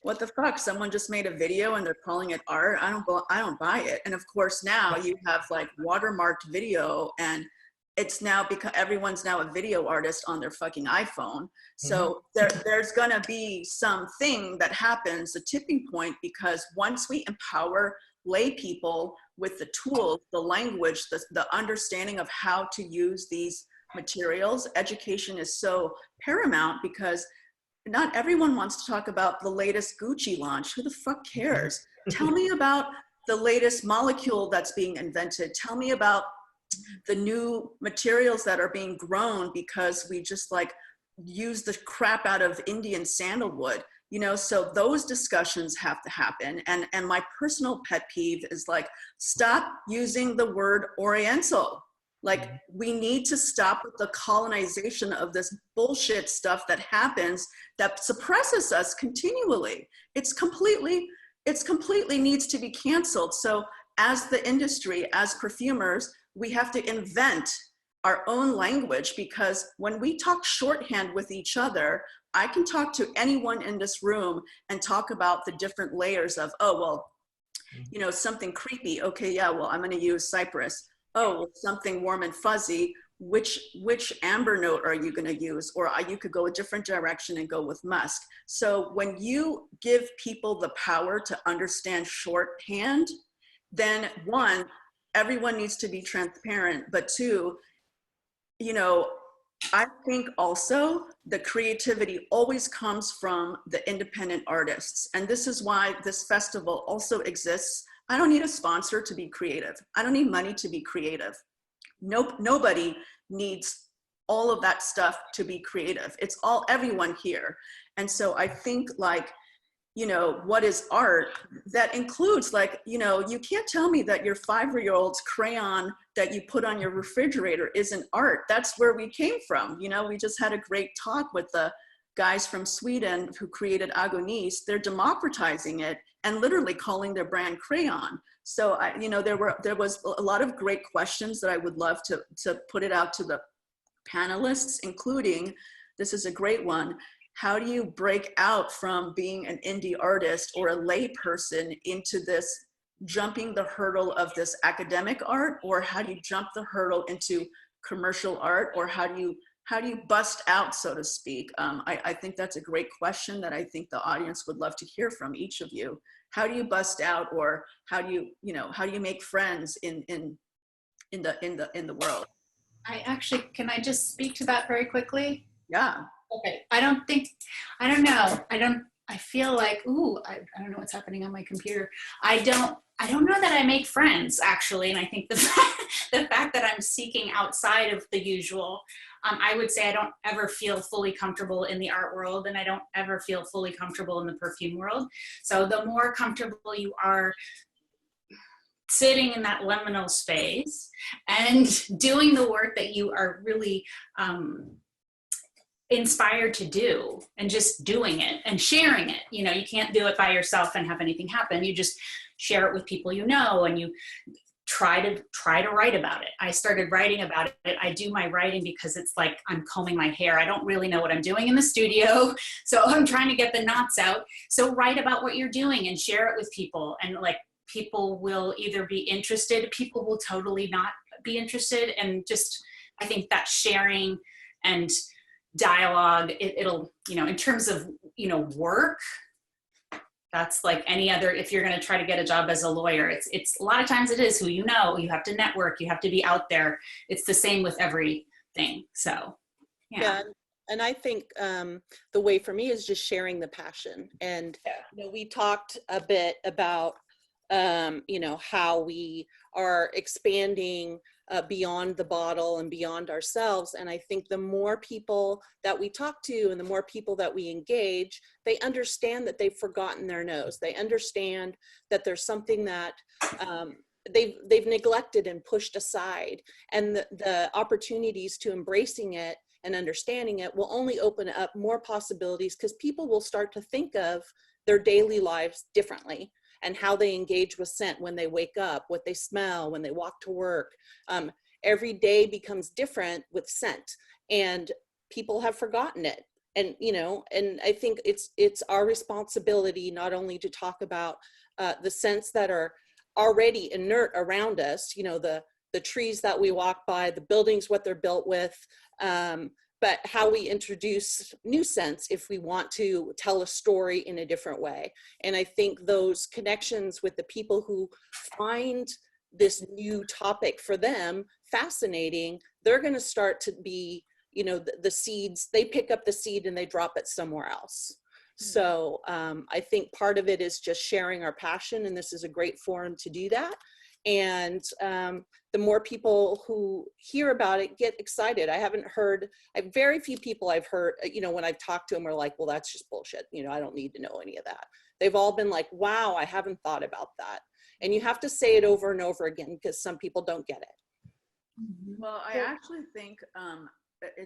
what the fuck? Someone just made a video and they're calling it art. I don't buy it. And of course now you have like watermarked video, and it's now because everyone's now a video artist on their fucking iPhone. So there's gonna be something that happens, a tipping point, because once we empower lay people with the tools, the language, the understanding of how to use these materials, education is so paramount, because not everyone wants to talk about the latest Gucci launch. Who the fuck cares? Tell me about the latest molecule that's being invented. Tell me about the new materials that are being grown because we just like use the crap out of Indian sandalwood, you know? So those discussions have to happen. And my personal pet peeve is like, stop using the word Oriental. Like, we need to stop with the colonization of this bullshit stuff that happens that suppresses us continually. It's completely needs to be canceled. So as the industry, as perfumers, we have to invent our own language, because when we talk shorthand with each other, I can talk to anyone in this room and talk about the different layers of, oh, well, you know, something creepy. Okay, yeah, well, I'm going to use cypress. Oh, something warm and fuzzy, which amber note are you going to use? Or you could go a different direction and go with musk. So when you give people the power to understand shorthand, then one, everyone needs to be transparent, but two, you know, I think also the creativity always comes from the independent artists. And this is why this festival also exists. I don't need a sponsor to be creative. I don't need money to be creative. Nope, nobody needs all of that stuff to be creative. It's all, everyone here. And so I think, like, you know, what is art? That includes, like, you know, you can't tell me that your 5-year-old's crayon that you put on your refrigerator isn't art. That's where we came from. You know, we just had a great talk with the guys from Sweden who created Agonis. They're democratizing it and literally calling their brand crayon. So you know, there was a lot of great questions that I would love to put it out to the panelists, including, this is a great one, how do you break out from being an indie artist or a lay person into this, jumping the hurdle of this academic art, or how do you jump the hurdle into commercial art, or how do you bust out, so to speak? I think that's a great question that I think the audience would love to hear from each of you. How do you bust out, or how do you make friends in the world? Can I just speak to that very quickly? Yeah. Okay. I feel like, I don't know what's happening on my computer. I don't know that I make friends, actually. And I think the fact that I'm seeking outside of the usual, I would say I don't ever feel fully comfortable in the art world, and I don't ever feel fully comfortable in the perfume world. So the more comfortable you are sitting in that liminal space and doing the work that you are really inspired to do, and just doing it and sharing it. You know, you can't do it by yourself and have anything happen. You just share it with people you know, and you try to write about it. I started writing about it. I do my writing because it's like I'm combing my hair. I don't really know what I'm doing in the studio. So I'm trying to get the knots out. So write about what you're doing and share it with people. And like, people will either be interested, people will totally not be interested. And just, I think that sharing and dialogue, it'll, you know, in terms of, you know, work, that's like any other, if you're going to try to get a job as a lawyer, it's a lot of times it is who you know, you have to network, you have to be out there. It's the same with everything. So, yeah. And I think the way for me is just sharing the passion. And, you know, we talked a bit about, you know, how we are expanding beyond the bottle and beyond ourselves. And I think the more people that we talk to and the more people that we engage, they understand that they've forgotten their nose. They understand that there's something that they've neglected and pushed aside. And the opportunities to embracing it and understanding it will only open up more possibilities, because people will start to think of their daily lives differently, and how they engage with scent when they wake up, what they smell when they walk to work. Every day becomes different with scent, and people have forgotten it. And, you know, and I think it's our responsibility not only to talk about the scents that are already inert around us, you know, the trees that we walk by, the buildings, what they're built with, but how we introduce new scents if we want to tell a story in a different way. And I think those connections with the people who find this new topic for them fascinating, they're going to start to be, you know, the seeds, they pick up the seed and they drop it somewhere else. So I think part of it is just sharing our passion, and this is a great forum to do that. And the more people who hear about it get excited. I have very few people I've heard, you know, when I've talked to them are like, well, that's just bullshit. You know, I don't need to know any of that. They've all been like, wow, I haven't thought about that. And you have to say it over and over again, because some people don't get it. Well, I actually think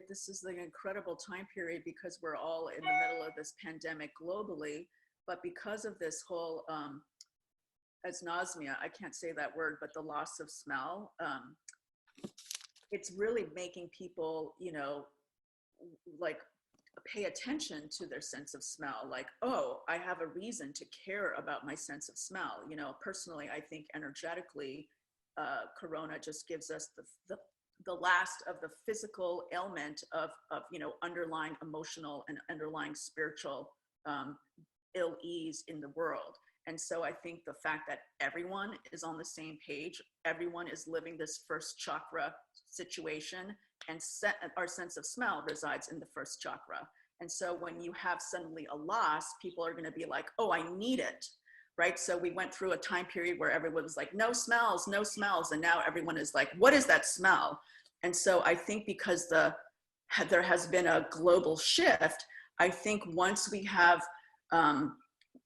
this is an incredible time period, because we're all in the middle of this pandemic globally, but because of this whole anosmia, I can't say that word, but the loss of smell, it's really making people, you know, like pay attention to their sense of smell. Like, oh, I have a reason to care about my sense of smell. You know, personally, I think energetically, Corona just gives us the last of the physical ailment of, you know, underlying emotional and underlying spiritual ill ease in the world. And so I think the fact that everyone is on the same page, everyone is living this first chakra situation, and our sense of smell resides in the first chakra. And so when you have suddenly a loss, people are going to be like, oh, I need it, right? So we went through a time period where everyone was like, no smells, no smells. And now everyone is like, what is that smell? And so I think because there has been a global shift, I think once we have,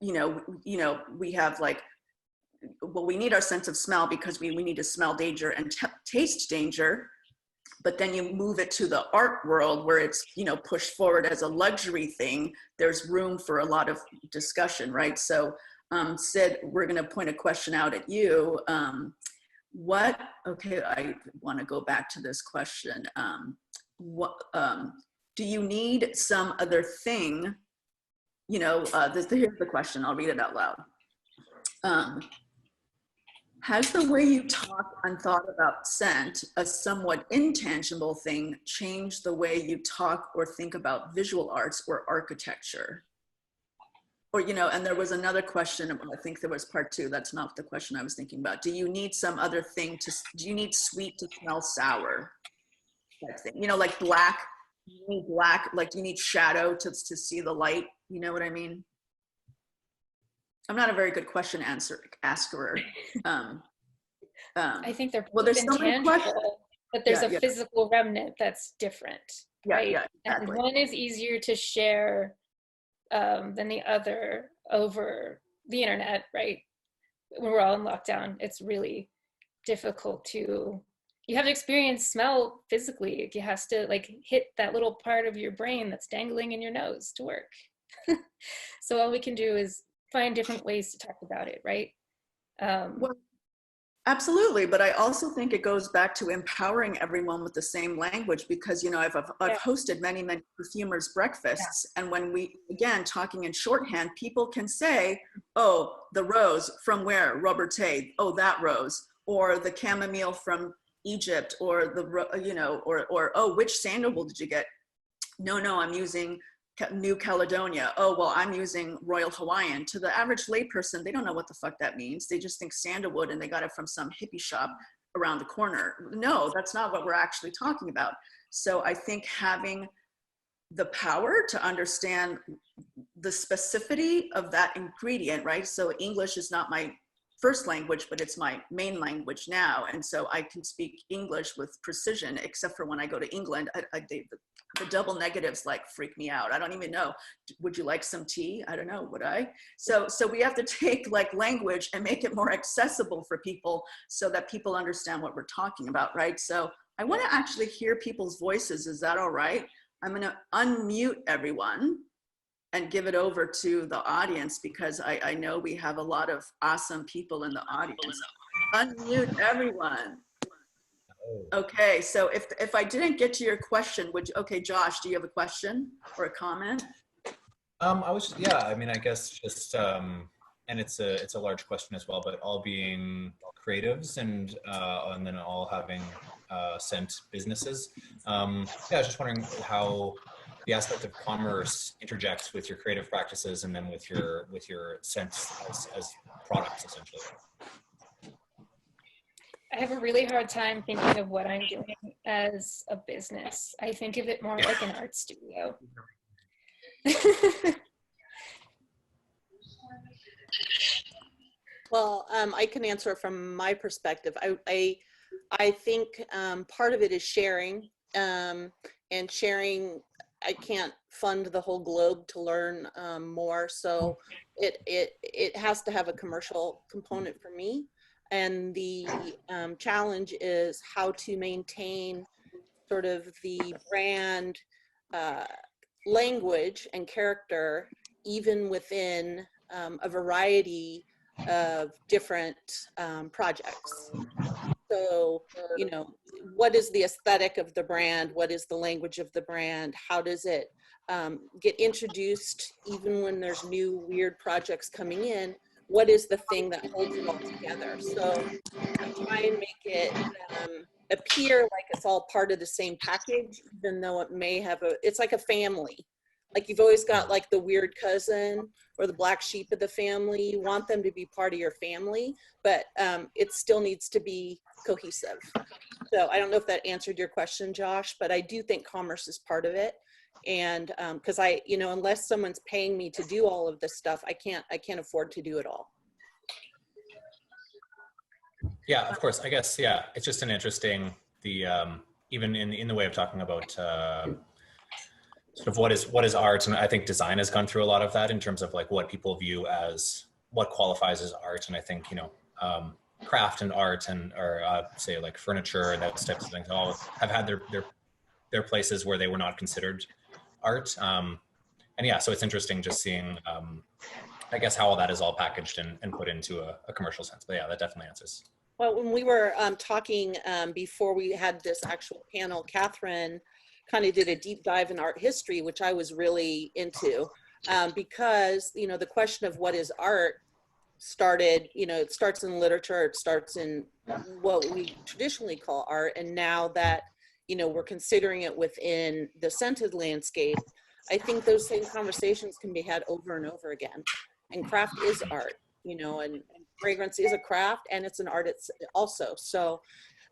you know, we have like, well, we need our sense of smell because we need to smell danger and taste danger. But then you move it to the art world where it's, you know, pushed forward as a luxury thing. There's room for a lot of discussion, right? So Sid, we're going to point a question out at you. Okay, I want to go back to this question. Do you need some other thing? You know, here's the question. I'll read it out loud. Has the way you talk and thought about scent, a somewhat intangible thing, changed the way you talk or think about visual arts or architecture? Or, you know, and there was another question, I think there was part two, that's not the question I was thinking about. Do you need some other thing do you need sweet to smell sour? That thing, you know, like black, you need black, like do you need shadow to see the light? You know what I mean? I'm not a very good question asker. I think they're well, both there's so many intangible, but there's a yeah. physical remnant that's different, right? Yeah, exactly. And one is easier to share than the other over the internet, right? When we're all in lockdown, it's really difficult you have to experience smell physically. It has to like hit that little part of your brain that's dangling in your nose to work. So all we can do is find different ways to talk about it, right? Well, Absolutely, but I also think it goes back to empowering everyone with the same language, because, you know, I've hosted many perfumers breakfasts, and when we, again, talking in shorthand, people can say, oh, the rose from where? Robertet, oh, that rose, or the chamomile from Egypt, or the, you know, or oh, which sandalwood did you get? No, I'm using New Caledonia. Oh, well, I'm using Royal Hawaiian. To the average layperson, they don't know what the fuck that means. They just think sandalwood and they got it from some hippie shop around the corner. No, that's not what we're actually talking about. So I think having the power to understand the specificity of that ingredient, right? So English is not my first language, but it's my main language now. And so I can speak English with precision, except for when I go to England. The double negatives like freak me out. I don't even know. Would you like some tea? I don't know, would I? So we have to take like language and make it more accessible for people so that people understand what we're talking about, right? So I want to actually hear people's voices. Is that all right? I'm going to unmute everyone and give it over to the audience, because I know we have a lot of awesome people in the audience. Unmute everyone. Okay, so if I didn't get to your question, okay, Josh, do you have a question or a comment? Yeah, I mean, I guess just, and it's a large question as well, but all being creatives and then all having scent businesses. Yeah, I was just wondering how the aspect of commerce interjects with your creative practices and then with your scents as products, essentially. I have a really hard time thinking of what I'm doing as a business. I think of it more like an art studio. Well, I can answer from my perspective. I think part of it is sharing, and sharing. I can't fund the whole globe to learn more, so it has to have a commercial component for me. And the challenge is how to maintain sort of the brand language and character, even within a variety of different projects. So, you know, what is the aesthetic of the brand? What is the language of the brand? How does it get introduced even when there's new weird projects coming in? What is the thing that holds it all together? So I try and make it appear like it's all part of the same package, even though it may have it's like a family. Like you've always got like the weird cousin or the black sheep of the family. You want them to be part of your family, but it still needs to be cohesive. So I don't know if that answered your question, Josh, but I do think commerce is part of it. And because you know, unless someone's paying me to do all of this stuff, I can't afford to do it all. Yeah, of course. I guess, yeah, it's just an interesting, even in the way of talking about sort of what is art. And I think design has gone through a lot of that in terms of like what people view as what qualifies as art. And I think, you know, craft and art or say like furniture and those types of things all have had their places where they were not considered art. And yeah, so it's interesting just seeing, I guess, how all that is all packaged and put into a commercial sense. But yeah, that definitely answers. Well, when we were talking before we had this actual panel, Catherine kind of did a deep dive in art history, which I was really into, because, you know, the question of what is art started, you know, it starts in literature, it starts in what we traditionally call art. And now that, you know, we're considering it within the scented landscape, I think those same conversations can be had over and over again. And craft is art, you know, and fragrance is a craft and it's an art also. So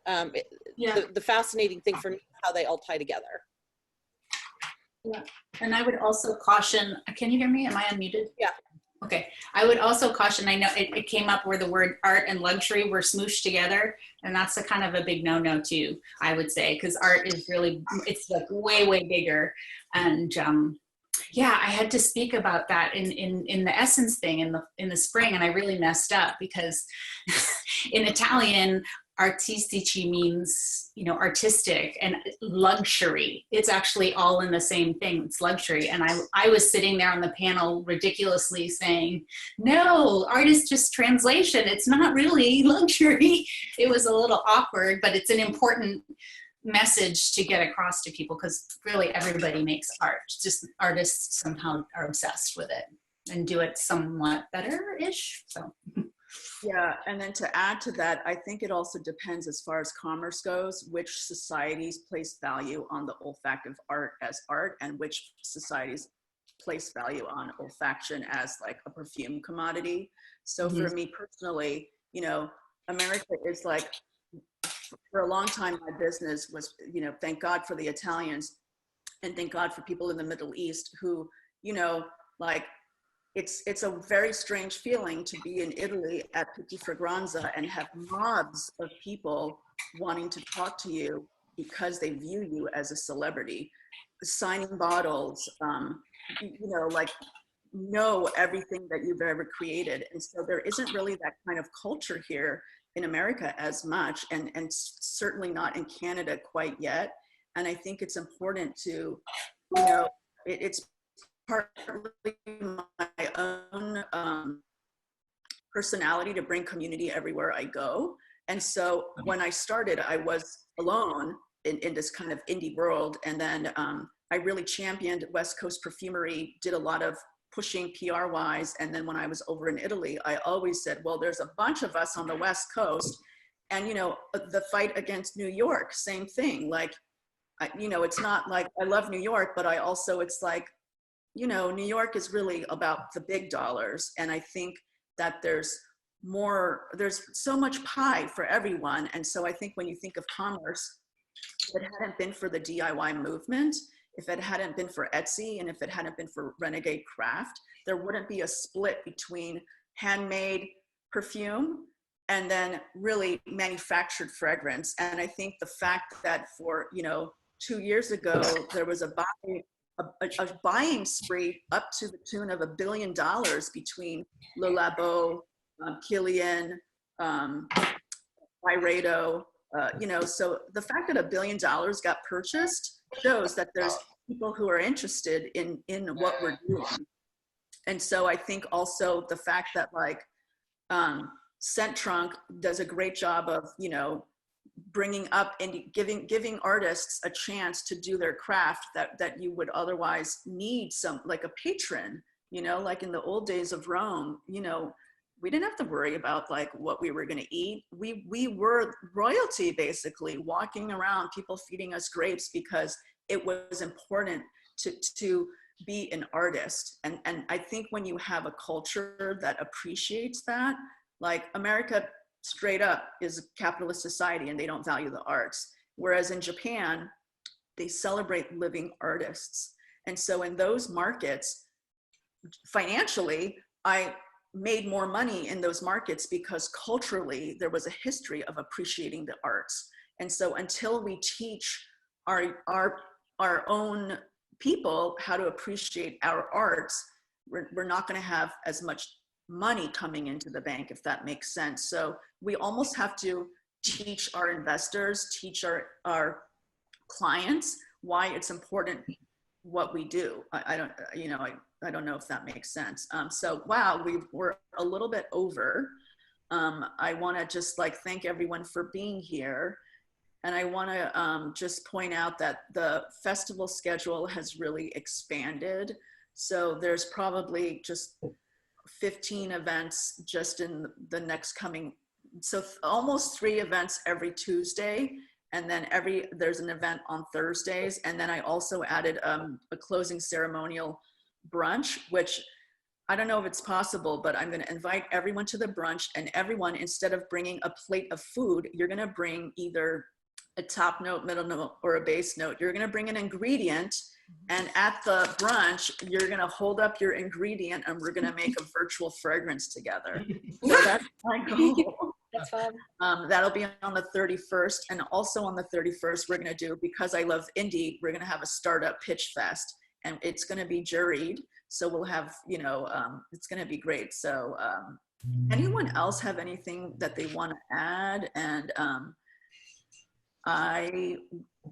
the fascinating thing for me is how they all tie together. Yeah, and I would also caution, can you hear me? Am I unmuted? Yeah. Okay, I would also caution, I know it came up where the word art and luxury were smooshed together, and that's a kind of a big no-no too, I would say, because art is really, it's like way, way bigger. And yeah, I had to speak about that in the Essence thing in the spring, and I really messed up because in Italian, artistici means, you know, artistic, and luxury. It's actually all in the same thing. It's luxury. And I was sitting there on the panel ridiculously saying, no, art is just translation. It's not really luxury. It was a little awkward, but it's an important message to get across to people, because really everybody makes art. Just artists somehow are obsessed with it and do it somewhat better-ish. So. Yeah, and then to add to that, I think it also depends, as far as commerce goes, which societies place value on the olfactive art as art, and which societies place value on olfaction as like a perfume commodity. So for me personally, you know, America is like, for a long time, my business was, you know, thank God for the Italians, and thank God for people in the Middle East who, you know, like, it's a very strange feeling to be in Italy at Pitti Fragranza and have mobs of people wanting to talk to you because they view you as a celebrity, signing bottles, you know, like, know everything that you've ever created. And so there isn't really that kind of culture here in America as much, and certainly not in Canada quite yet. And I think it's important to, you know, it's partly my own personality to bring community everywhere I go. And so when I started, I was alone in this kind of indie world. And then I really championed West Coast perfumery, did a lot of pushing PR wise. And then when I was over in Italy, I always said, well, there's a bunch of us on the West Coast. And, you know, the fight against New York, same thing. Like, you know, it's not like I love New York, but I also, it's like, you know, New York is really about the big dollars. And I think that there's so much pie for everyone. And so I think when you think of commerce, if it hadn't been for the DIY movement, if it hadn't been for Etsy, and if it hadn't been for Renegade Craft, there wouldn't be a split between handmade perfume and then really manufactured fragrance. And I think the fact that for, you know, 2 years ago, there was a buying spree up to the tune of $1 billion between Le Labo, Kilian, Byredo, you know, so the fact that $1 billion got purchased shows that there's people who are interested in what we're doing. And so I think also the fact that like Scent Trunk does a great job of, you know, bringing up and giving artists a chance to do their craft that you would otherwise need some, like a patron, you know, like in the old days of Rome, you know, we didn't have to worry about like what we were going to eat. We were royalty, basically, walking around, people feeding us grapes because it was important to be an artist. And I think when you have a culture that appreciates that, like America straight up is a capitalist society and they don't value the arts. Whereas in Japan, they celebrate living artists. And so in those markets, financially, I made more money in those markets because culturally there was a history of appreciating the arts. And so until we teach our own people how to appreciate our arts, we're not going to have as much money coming into the bank, if that makes sense. So we almost have to teach our investors, teach our clients why it's important what we do. I don't know if that makes sense. So wow, we're a little bit over. I want to just like thank everyone for being here. And I want to just point out that the festival schedule has really expanded. So there's probably just 15 events just in the next coming, so almost 3 events every Tuesday. And then there's an event on Thursdays. And then I also added a closing ceremonial brunch, which I don't know if it's possible, but I'm going to invite everyone to the brunch, and everyone, instead of bringing a plate of food, you're going to bring either a top note, middle note, or a base note. You're going to bring an ingredient, and at the brunch, you're going to hold up your ingredient and we're going to make a virtual fragrance together. So that's my goal. That's fun. That'll be on the 31st. And also on the 31st, we're going to do, because I love indie, we're going to have a startup pitch fest. and it's going to be juried. So we'll have, you know, it's going to be great. So anyone else have anything that they want to add? And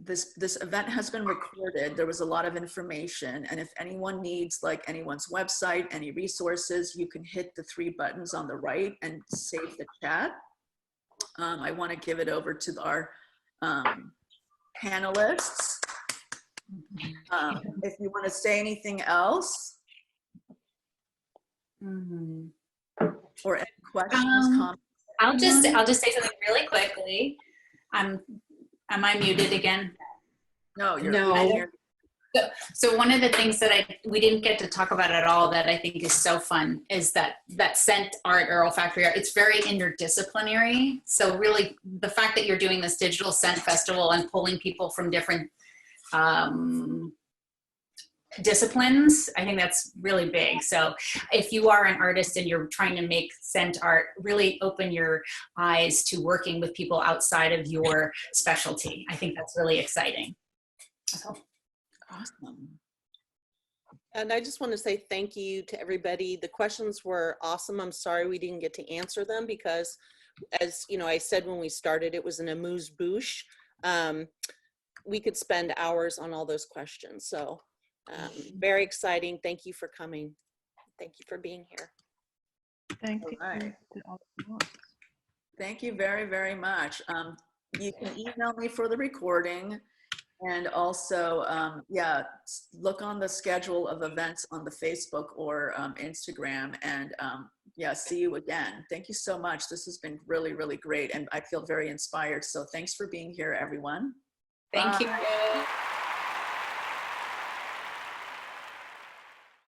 this event has been recorded. There was a lot of information, and if anyone needs like anyone's website, any resources, you can hit the 3 buttons on the right and save the chat. I want to give it over to our panelists. If you want to say anything else, or any questions, comments. I'll just say something really quickly. Am I muted again? No, you're No. here. So one of the things that we didn't get to talk about at all that I think is so fun is that scent art or olfactory art. It's very interdisciplinary. So really, the fact that you're doing this digital scent festival and pulling people from different disciplines, I think that's really big. So if you are an artist and you're trying to make scent art, really open your eyes to working with people outside of your specialty. I think that's really exciting. So. Awesome. And I just want to say thank you to everybody. The questions were awesome. I'm sorry we didn't get to answer them because, as you know, I said when we started, it was an amuse-bouche. We could spend hours on all those questions. So very exciting. Thank you for coming. Thank you for being here. Thank All you. right. to all of us. Thank you very, very much. You can email me for the recording, and also, yeah, look on the schedule of events on the Facebook or Instagram, and yeah, see you again. Thank you so much. This has been really, really great, and I feel very inspired. So thanks for being here, everyone. Thank Bye. you.